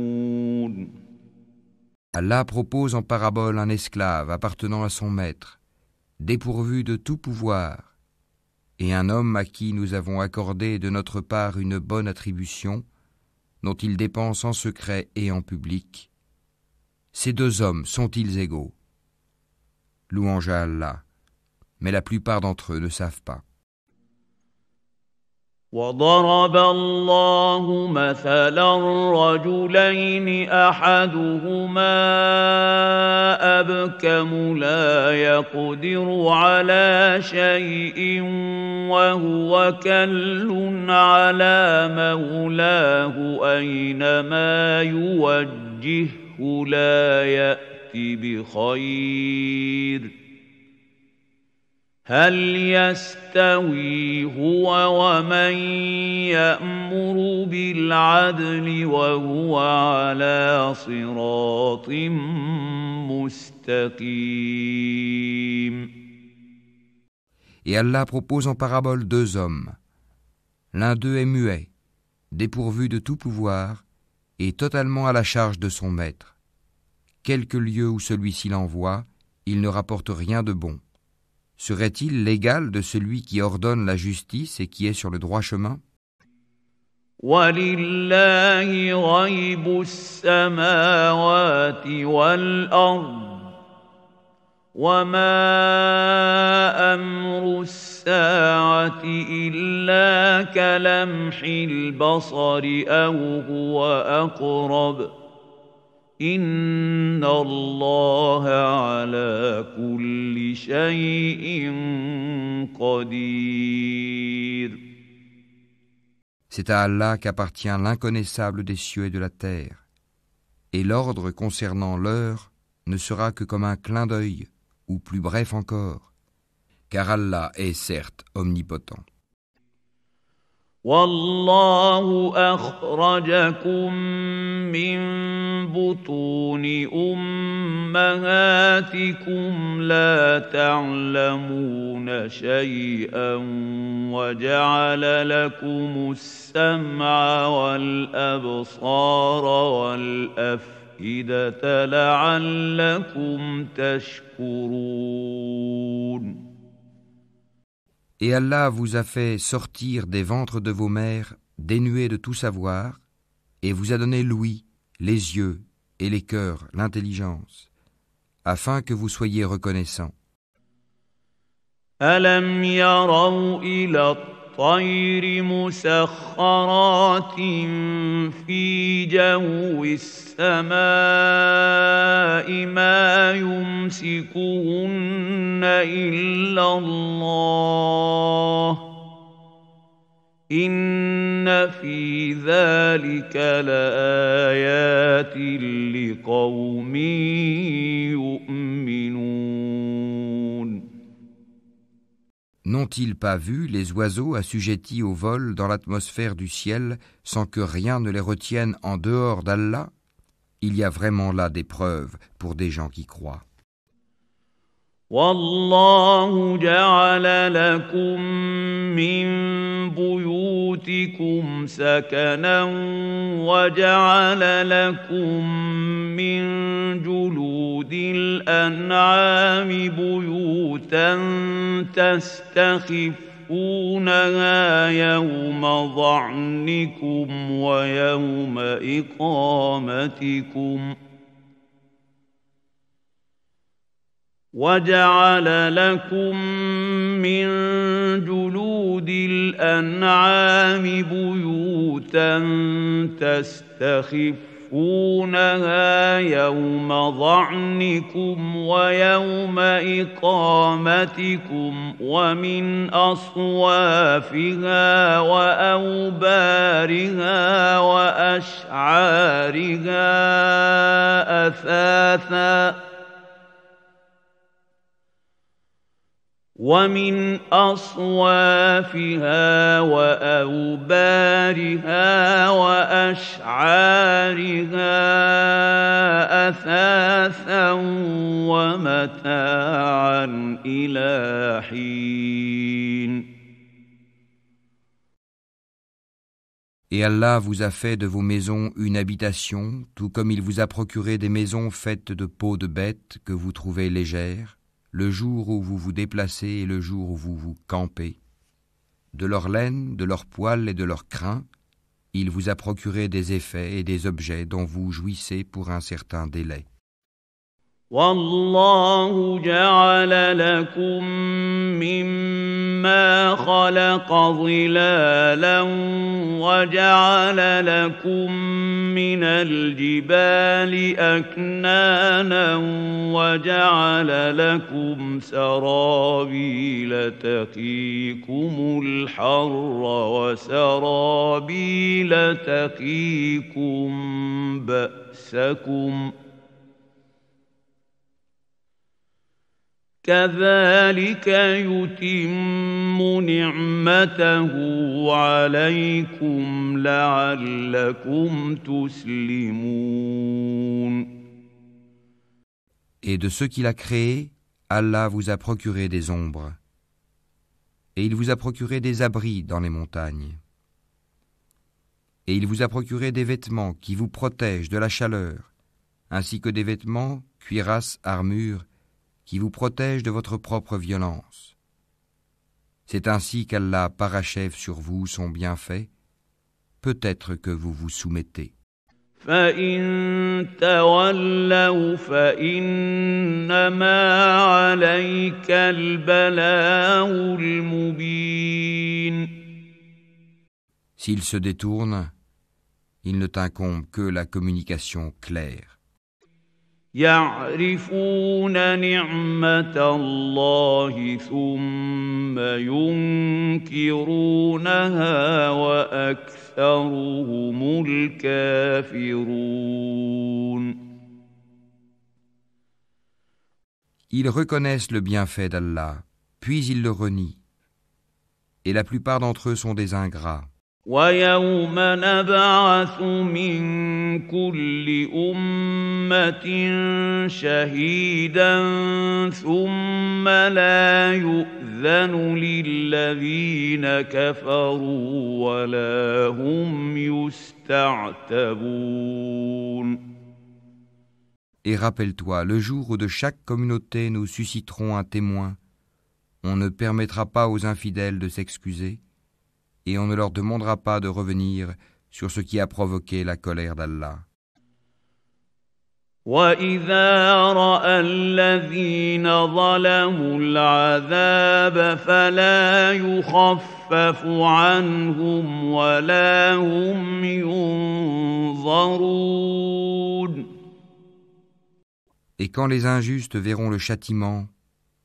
Allah propose en parabole un esclave appartenant à son maître, dépourvu de tout pouvoir, et un homme à qui nous avons accordé de notre part une bonne attribution, dont il dépense en secret et en public. Ces deux hommes sont-ils égaux? Louange à Allah, mais la plupart d'entre eux ne savent pas. وضرب الله مثلا رجلين أحدهما أبكم لا يقدر على شيء وهو كل على مولاه أينما يوجهه لا يأتي بخير هل يستوي هو ومن يأمر بالعدل وهو على صراط مستقيم. Et Allah propose en parabole deux hommes. L'un d'eux est muet, dépourvu de tout pouvoir, et totalement à la charge de son maître. Quelque lieu où celui-ci l'envoie, il ne rapporte rien de bon. Serait-il l'égal de celui qui ordonne la justice et qui est sur le droit chemin? وَلِلَّهِ غَيْبُ السَّمَاوَاتِ وَالْأَرْضِ وَمَا أَمْرُ السَّاعَةِ إِلَّا كَلَمْحِ الْبَصَرِ أَوْ هُوَ أَقْرَبُ إِنَّ اللَّهَ عَلَى كُلِّ شَيْءٍ قَدِيرٌ. C'est à Allah qu'appartient l'inconnaissable des cieux et de la terre. Et l'ordre concernant l'heure ne sera que comme un clin d'œil, ou plus bref encore, car Allah est certes omnipotent. والله أخرجكم من بطون أمهاتكم لا تعلمون شيئا وجعل لكم السمع والأبصار والأفئدة لعلكم تشكرون. Et Allah vous a fait sortir des ventres de vos mères dénués de tout savoir, et vous a donné l'ouïe, les yeux et les cœurs, l'intelligence, afin que vous soyez reconnaissants. أَلَمْ يَرَوْا إِلَى الطَّيْرِ مُسَخَّرَاتٍ فِي جَوِّ السَّمَاءِ مَا يُمْسِكُهُنَّ إِلَّا اللَّهُ إِنَّ فِي ذَلِكَ لَآيَاتٍ لِقَوْمٍ يُؤْمِنُونَ. N'ont-ils pas vu les oiseaux assujettis au vol dans l'atmosphère du ciel sans que rien ne les retienne en dehors d'Allah? Il y a vraiment là des preuves pour des gens qui croient. والله جعل لكم من بيوتكم سكنا وجعل لكم من جلود الأنعام بيوتا تستخفونها يوم ظعنكم ويوم إقامتكم وجعل لكم من جلود الأنعام بيوتا تستخفونها يوم ظعنكم ويوم إقامتكم ومن أصوافها وأوبارها وأشعارها أثاثا ومن أصوافها وأوبارها وأشعارها أثاثا ومتاعا إلى حين. Et Allah vous a fait de vos maisons une habitation, tout comme il vous a procuré des maisons faites de peaux de bêtes que vous trouvez légères, le jour où vous vous déplacez et le jour où vous vous campez. De leur laine, de leur poil et de leur crin, il vous a procuré des effets et des objets dont vous jouissez pour un certain délai. والله جعل لكم مما خلق ظلالا وجعل لكم من الجبال أكنانا وجعل لكم سرابيل تقيكم الحر وسرابيل تقيكم بأسكم كذلك يتم نعمته عليكم لعلكم تسلمون. Et de ceux qu'il a créés, Allah vous a procuré des ombres. Et il vous a procuré des abris dans les montagnes. Et il vous a procuré des vêtements qui vous protègent de la chaleur, ainsi que des vêtements, cuirasses, armures, qui vous protège de votre propre violence. C'est ainsi qu'Allah parachève sur vous son bienfait, peut-être que vous vous soumettez. فإن تولوا فإنما عليك البلاغ المبين. S'ils se détournent, il ne t'incombe que la communication claire. يعرفون نعمة الله ثم ينكرونها وأكثرهم الكافرون. Ils reconnaissent le bienfait d'Allah, puis ils le renient. Et la plupart d'entre eux sont des ingrats. ويوم نبعث من كل أمة شهيدا ثم لا يؤذن للذين كفروا ولا هم يستعتبون. Et rappelle-toi, le jour où de chaque communauté nous susciterons un témoin, on ne permettra pas aux infidèles de s'excuser, et on ne leur demandera pas de revenir sur ce qui a provoqué la colère d'Allah. وَإِذَا رَأَى الَّذِينَ ظَلَمُوا الْعَذَابَ فَلَا يُخَفَّفُ عَنْهُمْ وَلَا هُمْ يُنظَرُونَ. Et quand les injustes verront le châtiment,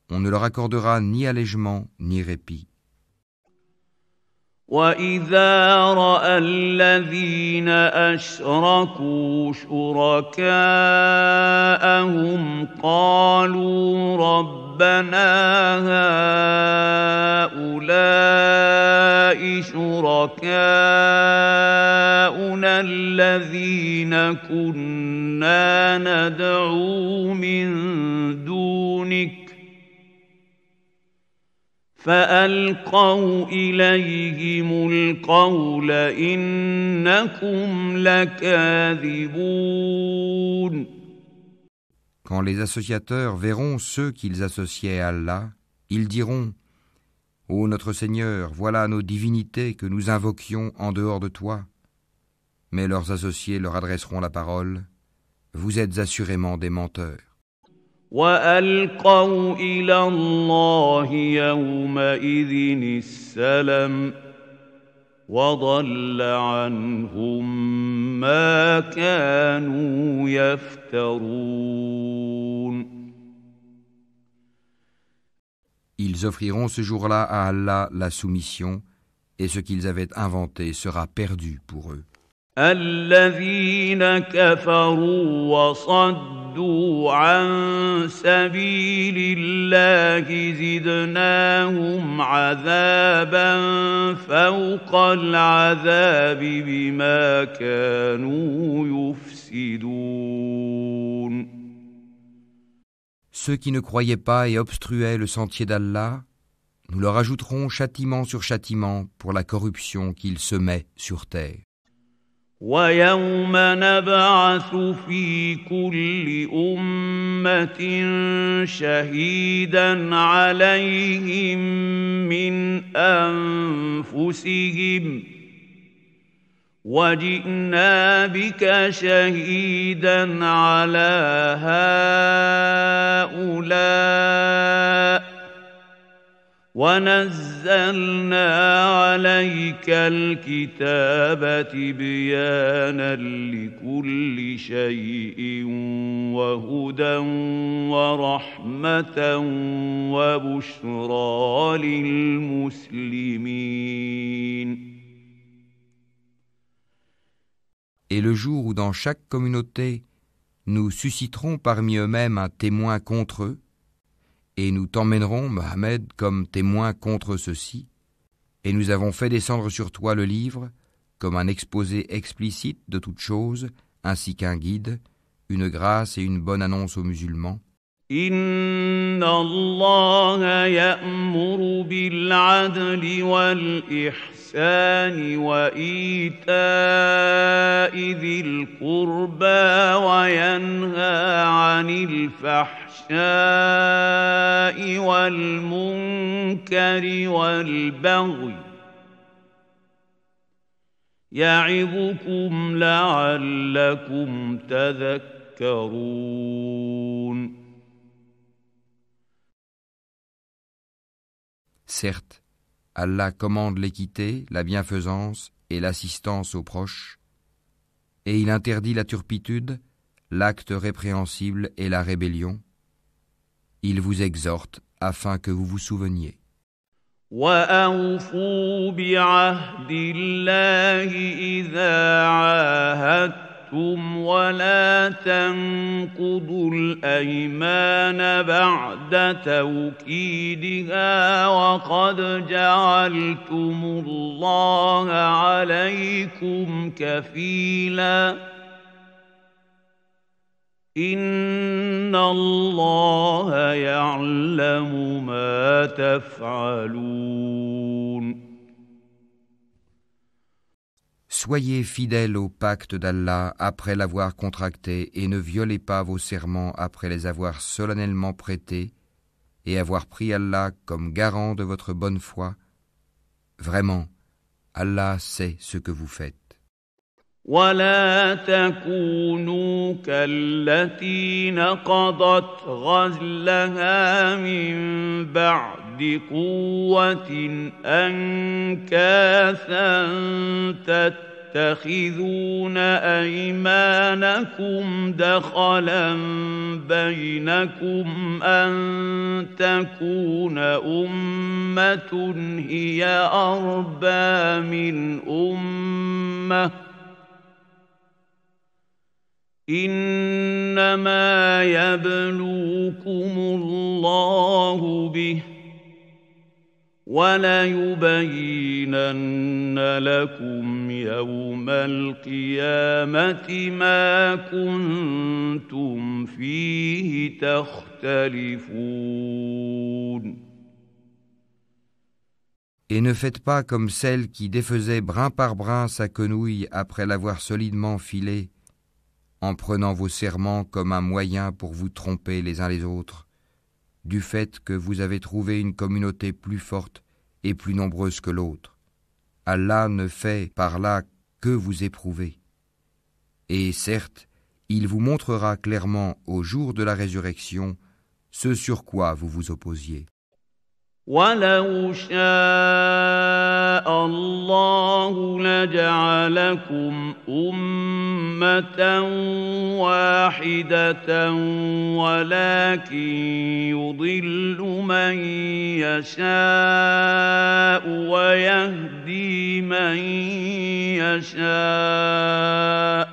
on ne leur accordera ni allègement ni répit. وَإِذَا رَأَى الَّذِينَ أَشْرَكُوا شُرَكَاءَهُمْ قَالُوا رَبَّنَا هَؤُلَاءِ شُرَكَاؤُنَا الَّذِينَ كُنَّا نَدْعُو مِن دُونِكَ فألقوا إليهم القول إنكم لكاذبون. Quand les associateurs verront ceux qu'ils associaient à Allah, ils diront : Ô notre Seigneur, voilà nos divinités que nous invoquions en dehors de toi. Mais leurs associés leur adresseront la parole. Vous êtes assurément des menteurs. وألقوا إلى الله يومئذ السلم وضل عنهم ما كانوا يفترون. Ils offriront ce jour-là à Allah la soumission, et ce qu'ils avaient inventé sera perdu pour eux. الذين كفروا وصدوا عن سبيل الله زدناهم عذابا فوق العذاب بما كانوا يفسدون. Ceux qui ne croyaient pas et obstruaient le sentier d'Allah, nous leur ajouterons châtiment sur châtiment pour la corruption qu'ils semaient sur terre. ويوم نبعث في كل أمة شهيدا عليهم من أنفسهم وجئنا بك شهيدا على هؤلاء ونزلنا عليك الكتاب تبيانا لكل شيء وهدى ورحمة وبشرى للمسلمين. Et le jour où dans chaque communauté, nous susciterons parmi eux-mêmes un témoin contre eux, et nous t'emmènerons, Mohammed, comme témoin contre ceux-ci, et nous avons fait descendre sur toi le livre, comme un exposé explicite de toutes choses, ainsi qu'un guide, une grâce et une bonne annonce aux musulmans. Inna Allah ya'muru bil 'adli wal ihsani wa ita'i dhil qurba wa yanha 'anil fahsha'i wal munkari wal baghi ya'idukum la'allakum tadhakkarun. Certes, Allah commande l'équité, la bienfaisance et l'assistance aux proches, et il interdit la turpitude, l'acte répréhensible et la rébellion. Il vous exhorte afin que vous vous souveniez. وَأَوْفُوا بِعَهْدِ اللَّهِ إِذَا عَاهَدتُّمْ ولا تنقضوا الأيمان بعد توكيدها وقد جعلتم الله عليكم كفيلا إن الله يعلم ما تفعلون. Soyez fidèles au pacte d'Allah après l'avoir contracté et ne violez pas vos serments après les avoir solennellement prêtés et avoir pris Allah comme garant de votre bonne foi. Vraiment, Allah sait ce que vous faites. ولا تكونوا كالتي نقضت غزلها من بعد قوة أنكاثا تتخذون أيمانكم دخلا بينكم أن تكون أمة هي أربى من أمة إنما يبلوكم الله به وليبينن لكم يوم القيامة ما كنتم فيه تختلفون. Et ne faites pas comme celle qui défaisait brin par brin sa quenouille après l'avoir solidement filée, en prenant vos serments comme un moyen pour vous tromper les uns les autres, du fait que vous avez trouvé une communauté plus forte est plus nombreuse que l'autre. Allah ne fait par là que vous éprouver. Et certes, il vous montrera clairement au jour de la résurrection ce sur quoi vous vous opposiez. وَلَوْ شَاءَ اللَّهُ لَجَعَلَكُمْ أُمَّةً وَاحِدَةً وَلَكِن يُضِلُّ مَن يَشَاءُ وَيَهْدِي مَن يَشَاءُ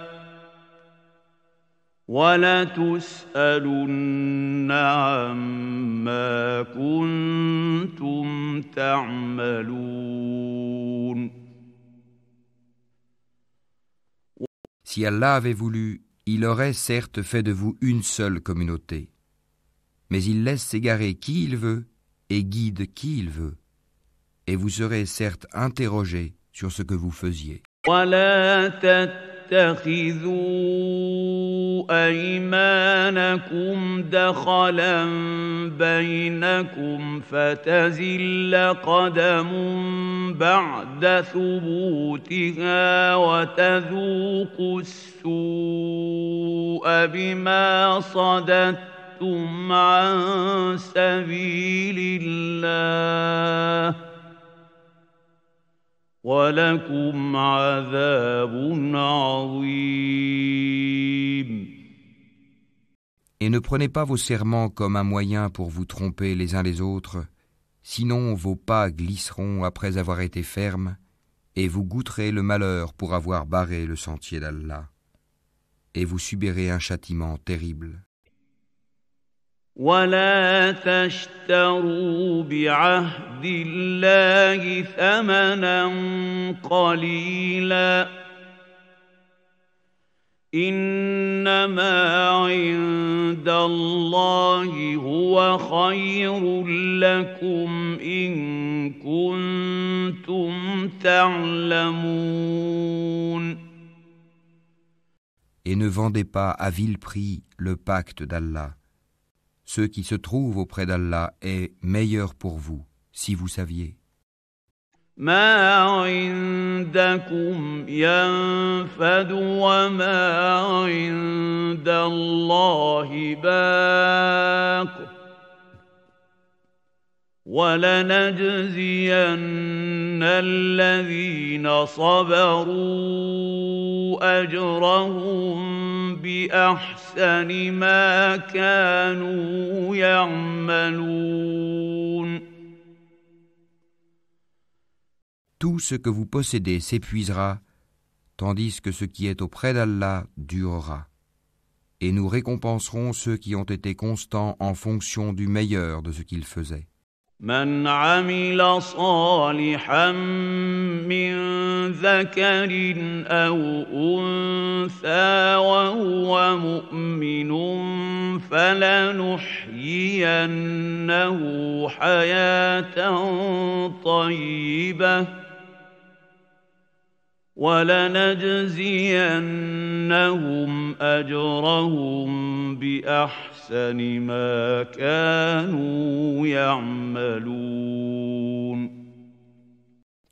وَلَتُسْأَلُنَّ عَمَّا كُنتُمْ تَعْمَلُونَ. Si Allah avait voulu, il aurait certes fait de vous une seule communauté. Mais il laisse s'égarer qui il veut et guide qui il veut. Et vous serez certes interrogés sur ce que vous faisiez. وَلَا تَتَّخِذُوا أَيْمَانَكُمْ دَخَلًا بَيْنَكُمْ فَتَزِلَّ قَدَمٌ بَعْدَ ثُبُوتِهَا وَتَذُوقُوا السُّوءَ بِمَا صَدَدتُّمْ عَن سَبِيلِ اللَّهِ وَلَكُمْ عَذَابٌ عَظِيمٌ. Et ne prenez pas vos serments comme un moyen pour vous tromper les uns les autres, sinon vos pas glisseront après avoir été fermes, et vous goûterez le malheur pour avoir barré le sentier d'Allah, et vous subirez un châtiment terrible. وَلَا تَشْتَرُوا بِعَهْدِ اللَّهِ ثَمَنًا قَلِيلًا إِنَّمَا عِندَ اللَّهِ هُوَ خَيْرٌ لَكُمْ إِن كُنتُمْ تَعْلَمُونَ. Et ne vendez pas à vil prix le pacte d'Allah. Ce qui se trouve auprès d'Allah est meilleur pour vous, si vous saviez. مَا عِندَكُمْ يَنفَدُ وَمَا عِندَ اللَّهِ بَاقٍ وَلَنَجْزِيَنَّ الَّذِينَ صَبَرُوا أَجْرَهُم بِأَحْسَنِ مَا كَانُوا يَعْمَلُونَ. Tout ce que vous possédez s'épuisera, tandis que ce qui est auprès d'Allah durera. Et nous récompenserons ceux qui ont été constants en fonction du meilleur de ce qu'ils faisaient. مَنْ عَمِلَ صَالِحًا مِّن ذَكَرٍ أَوْ أُنثَىٰ وَهُوَ مُؤْمِنٌ فَلَنُحْيِيَنَّهُ حَيَاةً طَيِّبَةً وَلَنَجْزِيَنَّهُمْ أَجْرَهُم بِأَحْسَنِ مَا كَانُوا يَعْمَلُونَ.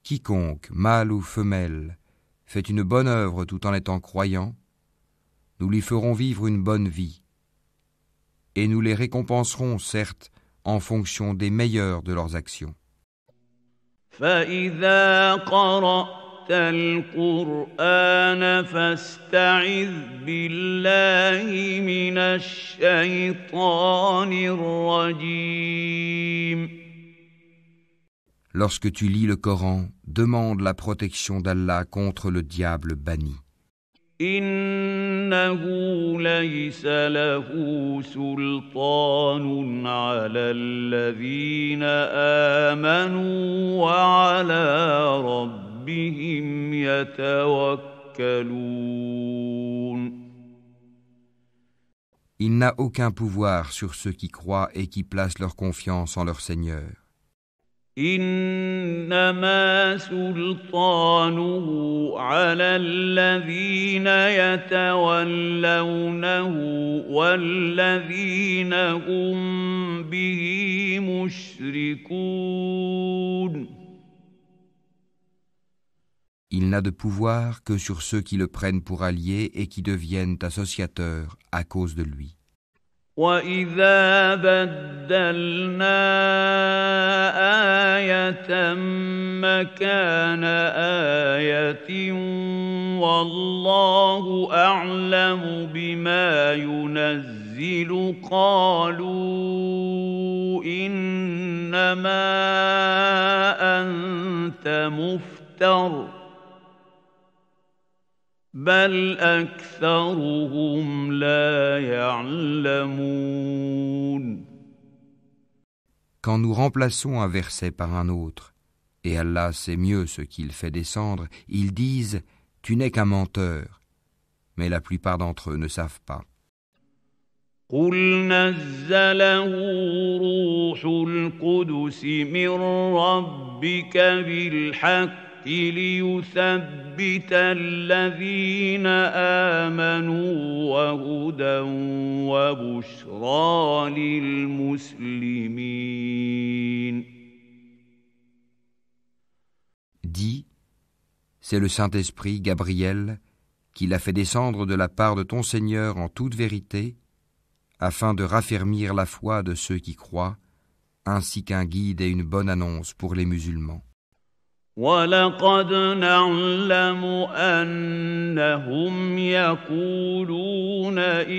Quiconque, mâle ou femelle, fait une bonne œuvre tout en étant croyant, nous lui ferons vivre une bonne vie. Et nous les récompenserons, certes, en fonction des meilleures de leurs actions. فَإِذَا قَرَأْتَ الْقُرْآنَ فَاسْتَعِذْ بِاللَّهِ مِنَ الشَّيْطَانِ الرَّجِيمِ. Lorsque tu lis le Coran, demande la protection d'Allah contre le diable banni. إِنَّهُ لَيْسَ لَهُ سُلْطَانٌ عَلَى الَّذِينَ آمَنُوا وَعَلَى رَبِّهِمْ يَتَوَكَّلُونَ. Il n'a aucun pouvoir sur ceux qui croient et qui placent leur confiance en leur Seigneur. إِنَّمَا سُلْطَانُهُ عَلَى الَّذِينَ يَتَوَلَّوْنَهُ وَالَّذِينَ هُم بِهِ مُشْرِكُونَ. il n'a de pouvoir que sur ceux qui le prennent pour allié et qui deviennent associateurs à cause de lui. وَإِذَا بَدَّلْنَا آيَةً مَّكَانَ آيَةٍ وَاللَّهُ أَعْلَمُ بِمَا يُنَزِّلُ قَالُوا إِنَّمَا أَنتَ مُفْتَرٍ بل أكثرهم لا يعلمون. Quand nous remplaçons un verset par un autre, et Allah sait mieux ce qu'il fait descendre, ils disent « Tu n'es qu'un menteur », mais la plupart d'entre eux ne savent pas. قُلْ نَزَّلَهُ رُوحُ الْقُدُسِ مِنْ رَبِّكَ بِالْحَقِّ لِيُثَبِّتَ الَّذِينَ آمَنُوا وَهُدًى وَبُشْرَى لِلْمُسْلِمِينَ. Dis, c'est le Saint-Esprit, Gabriel, qui l'a fait descendre de la part de ton Seigneur en toute vérité, afin de raffermir la foi de ceux qui croient, ainsi qu'un guide et une bonne annonce pour les musulmans. وَلَقَدْ نَعْلَمُ أَنَّهُمْ يَقُولُونَ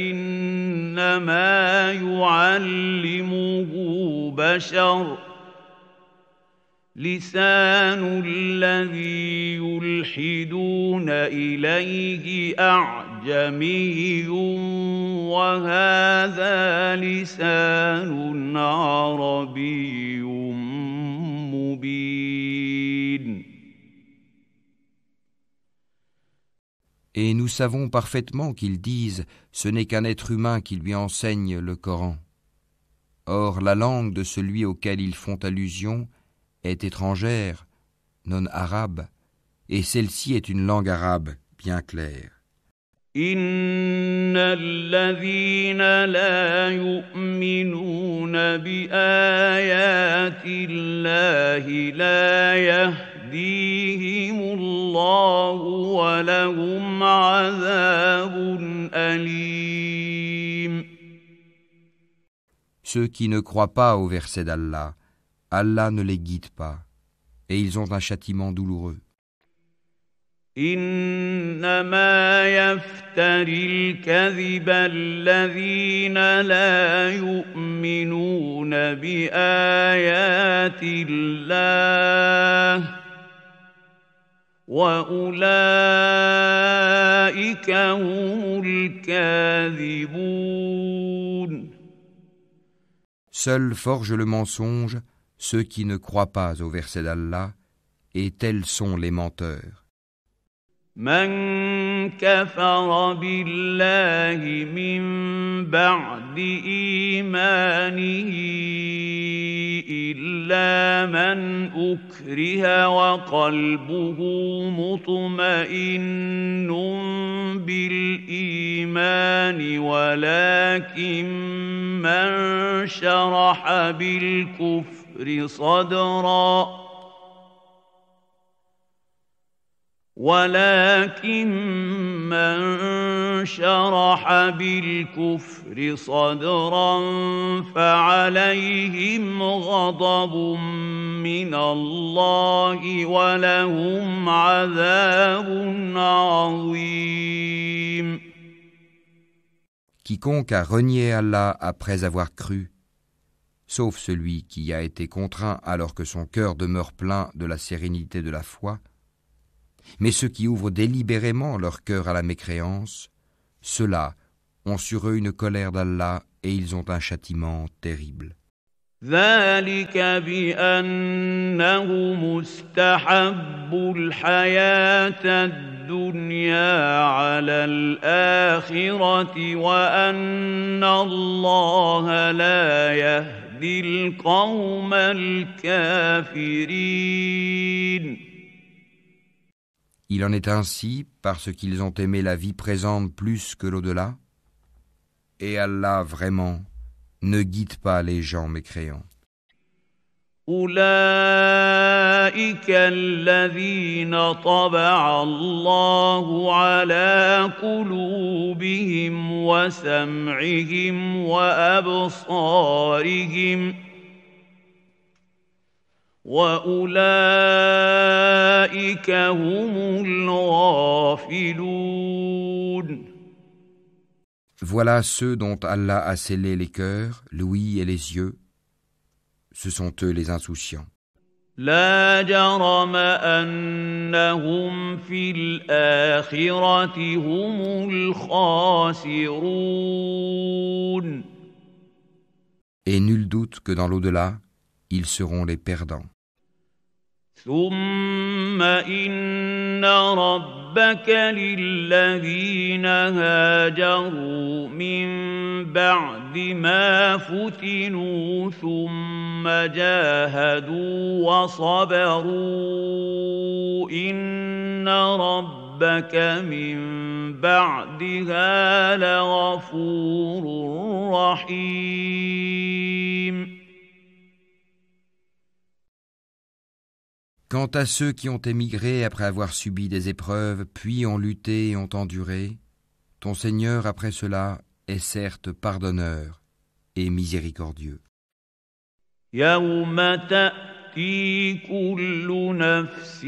إِنَّمَا يُعَلِّمُهُ بَشَرٌ لِسَانُ الَّذِي يُلْحِدُونَ إِلَيْهِ أَعْجَمِيٌّ وَهَذَا لِسَانٌ عَرَبِيٌّ مُبِينٌ. Et nous savons parfaitement qu'ils disent « Ce n'est qu'un être humain qui lui enseigne le Coran ». Or, la langue de celui auquel ils font allusion est étrangère, non arabe, et celle-ci est une langue arabe bien claire. إِنَّ الَّذِينَ لَا يُؤْمِنُونَ بِآيَاتِ اللَّهِ لَا يَهْدِيهِمُ اللَّهُ وَلَهُمْ عَذَابٌ أَلِيمٌ. Ceux qui ne croient pas au verset d'Allah, Allah ne les guide pas, et ils ont un châtiment douloureux. إِنَّمَا يَفْتَرِي الْكَذِبَ الَّذِينَ لَا يُؤْمِنُونَ بِآيَاتِ اللَّهِ وَأُولَئِكَ هُمُ الْكَاذِبُونَ. Seuls forgent le mensonge ceux qui ne croient pas au verset d'Allah, et tels sont les menteurs. من كفر بالله من بعد إيمانه إلا من أكره وقلبه مطمئن بالإيمان ولكن من شرح بالكفر صدرا ولكن من شرح بالكفر صدرا فعليهم غضب من الله ولهم عذاب عظيم. Quiconque a renié Allah après avoir cru, sauf celui qui a été contraint alors que son cœur demeure plein de la sérénité de la foi, mais ceux qui ouvrent délibérément leur cœur à la mécréance, ceux-là ont sur eux une colère d'Allah et ils ont un châtiment terrible. ذلك بأنهم استحبوا الحياة الدنيا على الآخرة وأن الله لا يهدي القوم الكافرين. Il en est ainsi parce qu'ils ont aimé la vie présente plus que l'au-delà, et Allah vraiment ne guide pas les gens mécréants. أولئك الذين طبع الله على قلوبهم وسمعهم وأبصارهم وأولئك هم الغافلون. Voilà ceux dont Allah a scellé les cœurs, l'ouïe et les yeux. Ce sont eux les insouciants. لا جرم أنهم في الآخرة هم الخاسرون. Et nul doute que dans l'au-delà, ils seront les perdants. ثم إن ربك للذين هاجروا من بعد ما فتنوا ثم جاهدوا وصبروا إن ربك من بعدها لغفور رحيم. Quant à ceux qui ont émigré après avoir subi des épreuves, puis ont lutté et ont enduré, ton Seigneur après cela est certes pardonneur et miséricordieux. يوم تأتي كل نفس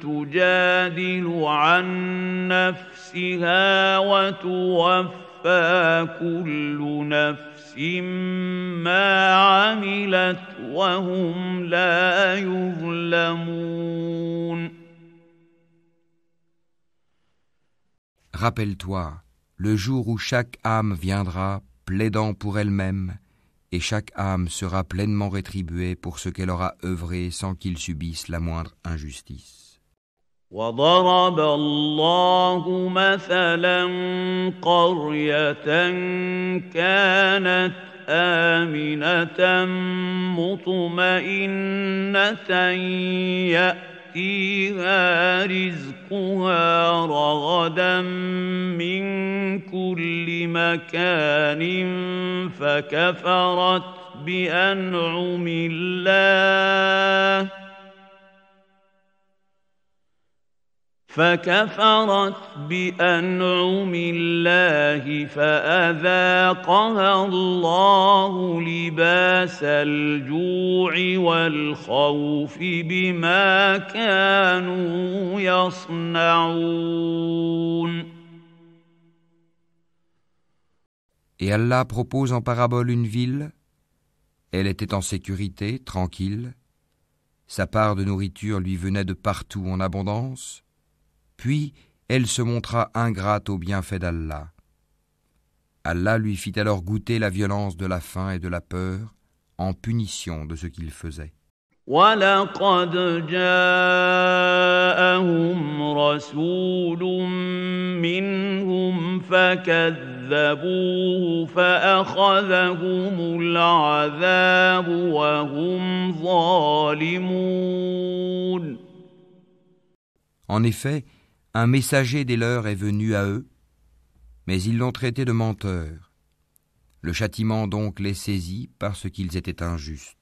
تجادل عن نفسها وتوفى كل نفس ما عملت وهم لا يظلمون. Rappelle-toi, le jour où chaque âme viendra plaidant pour elle-même, et chaque âme sera pleinement rétribuée pour ce qu'elle aura œuvré sans qu'il subisse la moindre injustice. وضرب الله مثلا قرية كانت آمنة مطمئنة يأتيها رزقها رغدا من كل مكان فكفرت بأنعم الله فأذاقها الله لباس الجوع والخوف بما كانوا يصنعون. Et Allah propose en parabole une ville. Elle était en sécurité, tranquille. Sa part de nourriture lui venait de partout en abondance. Puis elle se montra ingrate aux bienfaits d'Allah. Allah lui fit alors goûter la violence de la faim et de la peur en punition de ce qu'il faisait. وَلَقَدْ جَاءَهُمْ رَسُولٌ مِّنْهُمْ فَكَذَّبُوهُ فَأَخَذَهُمُ الْعَذَابُ وَهُمْ ظَالِمُونَ. En effet, un messager des leurs est venu à eux, mais ils l'ont traité de menteur. Le châtiment donc les saisit parce qu'ils étaient injustes.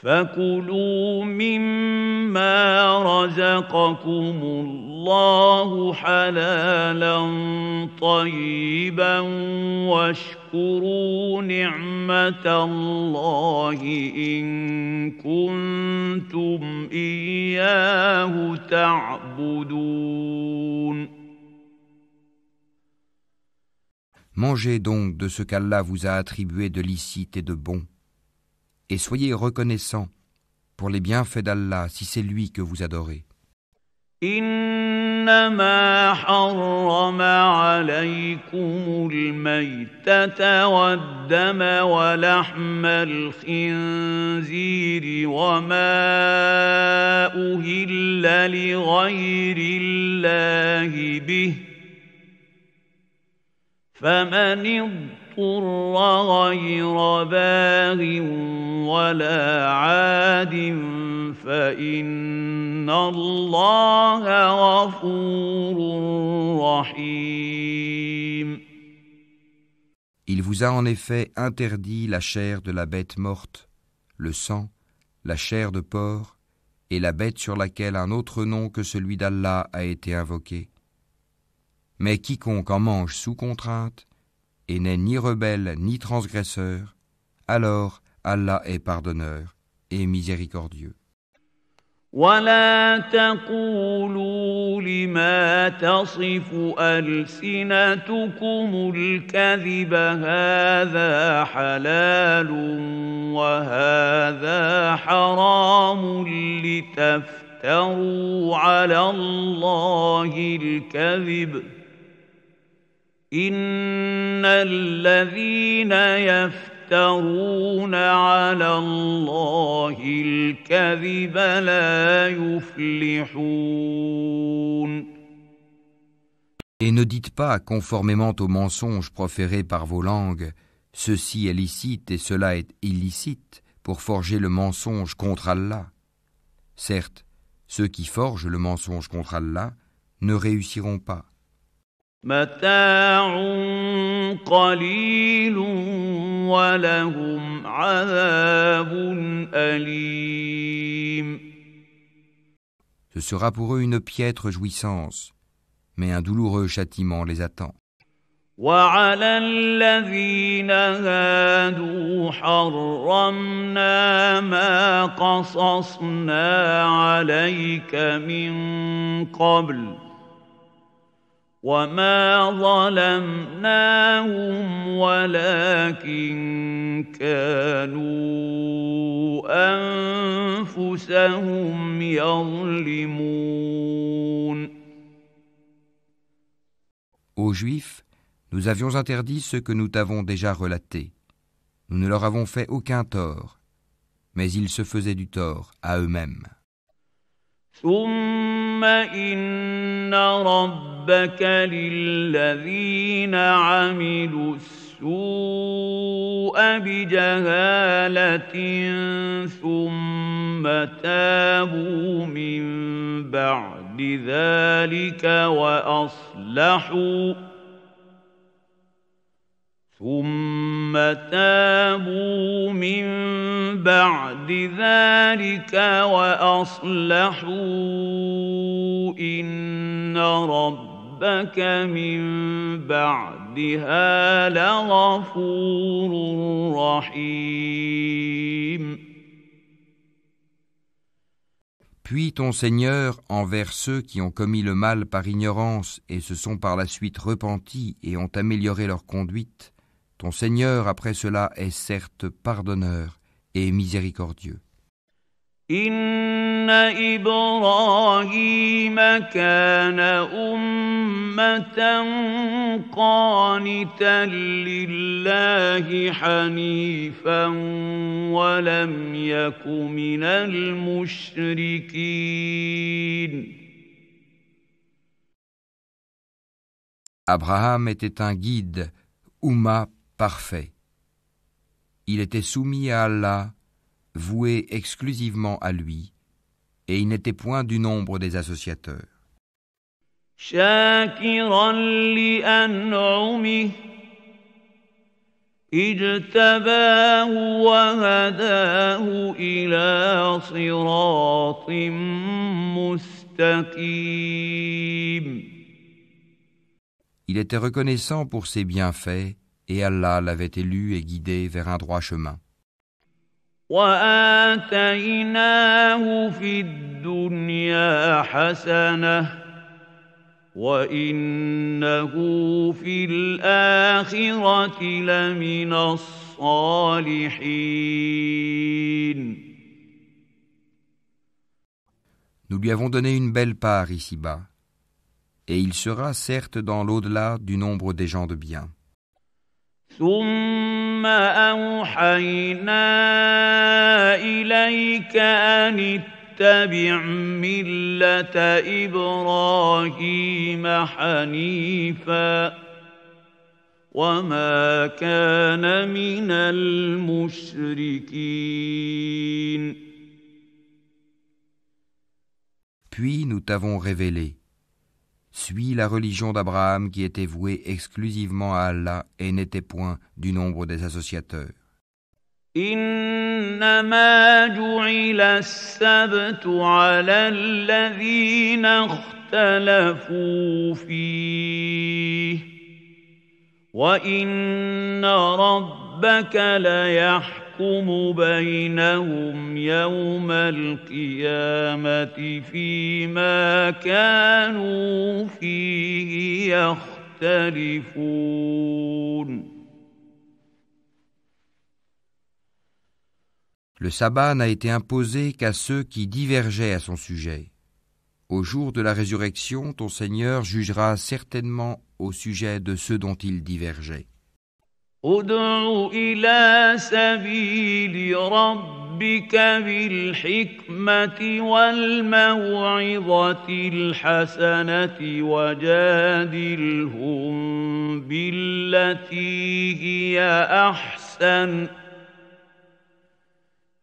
فَكُلُوا مِمَّا رَزَقَكُمُ اللَّهُ حَلَالًا طَيِّبًا وَاشْكُرُوا نِعْمَةَ اللَّهِ إِن كُنتُمْ إِيَّاهُ تَعْبُدُونَ. Mangez donc de ce qu'Allah vous a attribué de licite et de bon, et soyez reconnaissants pour les bienfaits d'Allah si c'est lui que vous adorez. إنما حرم عليكم الميتة والدم ولحم الخنزير وما أهل لغير الله به فمن اضطر غير باغ ولا عاد فإن الله غفور رحيم. Il vous a en effet interdit la chair de la bête morte, le sang, la chair de porc et la bête sur laquelle un autre nom que celui d'Allah a été invoqué. Mais quiconque en mange sous contrainte et n'est ni rebelle ni transgresseur, alors Allah est pardonneur et miséricordieux. ولا تقولوا لما تصف ألسنتكم الكذب هذا حلال وهذا حرام لتفتروا على الله الكذب إن الذين يفترون على الله الكذب لا يفلحون. Et ne dites pas, conformément aux mensonges proférés par vos langues, ceci est licite et cela est illicite, pour forger le mensonge contre Allah. Certes, ceux qui forgent le mensonge contre Allah ne réussiront pas. متاع قليل ولهم عذاب أليم. Ce sera pour eux une piètre jouissance, mais un douloureux châtiment les attend. وعلى الذين هادوا حرمنا ما قصصنا عليك من قبل وما ظلمناهم ولكن كانوا أنفسهم يظلمون. Aux Juifs, nous avions interdit ce que nous t'avons déjà relaté. Nous ne leur avons fait aucun tort, mais ils se faisaient du tort à eux-mêmes. ثم إن ربك للذين عملوا السوء بجهالة ثم تابوا من بعد ذلك وأصلحوا إن ربك من بعدها لغفور رحيم. Puis ton Seigneur, envers ceux qui ont commis le mal par ignorance et se sont par la suite repentis et ont amélioré leur conduite, ton Seigneur après cela est certes pardonneur et miséricordieux. Inna Ibrahima kana ummatan qanitan lillahi hanifan wa lam yaku minal mushrikin. Abraham était un guide, Umma parfait. Il était soumis à Allah, voué exclusivement à lui, et il n'était point du nombre des associateurs. Shakiran li an'umihi ijtabahu wa hadahu ila siratin mustaqim. Il était reconnaissant pour ses bienfaits, et Allah l'avait élu et guidé vers un droit chemin. وآتيناه في الدنيا حسنة وإنه في الآخرة لمن الصالحين. Nous lui avons donné une belle part ici-bas, et il sera certes dans l'au-delà du nombre des gens de bien. ثم أوحينا إليك أن اتبع ملة إبراهيم حنيفا وما كان من المشركين. Puis nous t'avons révélé: suis la religion d'Abraham qui était vouée exclusivement à Allah et n'était point du nombre des associateurs. إنما جعل السبت على الذين اختلفوا فيه وإن ربك ليحكم بينهم يوم القيامة فيما كانوا فيه يختلفون. Le sabbat n'a été imposé qu'à ceux qui divergeaient à son sujet. Au jour de la résurrection, ton Seigneur jugera certainement au sujet de ceux dont ils divergeaient. ادع إلى سبيل ربك بالحكمة والموعظة الحسنة وجادلهم بالتي هي أحسن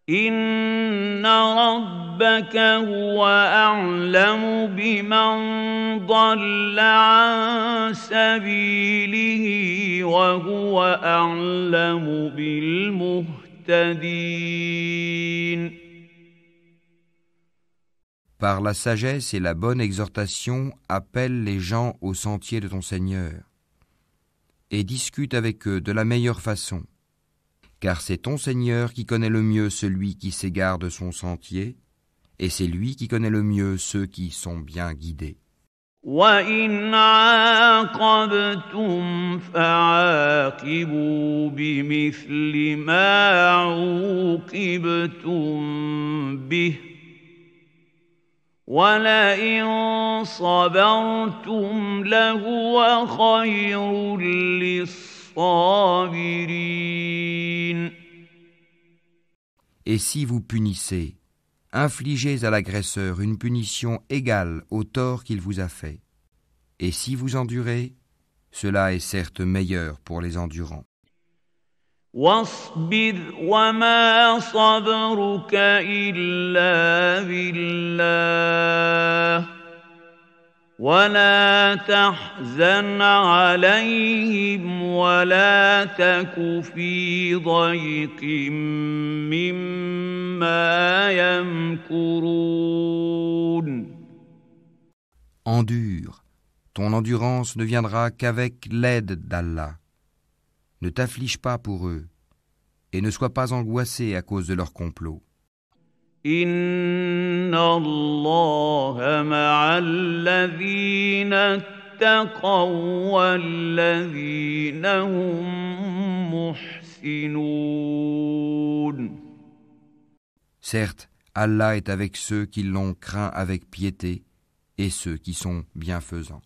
إن ربك هو أعلم بمن ضل عن سبيله وهو أعلم بالمهتدين. Par la sagesse et la bonne exhortation, appelle les gens au sentier de ton Seigneur et discute avec eux de la meilleure façon. Car c'est ton Seigneur qui connaît le mieux celui qui s'égare de son sentier, et c'est lui qui connaît le mieux ceux qui sont bien guidés. وَإِنْ عَاقَبْتُمْ فَعَاقِبُوا بِمِثْلِ مَا عُوقِبْتُمْ بِهِ وَلَئِنْ صَبَرْتُمْ لَهُوَ خَيْرٌ لِلصَّابِرِينَ. Et si vous punissez, infligez à l'agresseur une punition égale au tort qu'il vous a fait. Et si vous endurez, cela est certes meilleur pour les endurants. واصبر وما صبرك إلا بالله ولا تحزن عليهم ولا تك في ضيق مما يمكرون. Endure, ton endurance ne viendra qu'avec l'aide d'Allah. Ne t'afflige pas pour eux, et ne sois pas angoissé à cause de leur complot. Inna Allah ma'a alladhina ittaqaw walladhina hum muhsinun. Certes, Allah est avec ceux qui l'ont craint avec piété et ceux qui sont bienfaisants.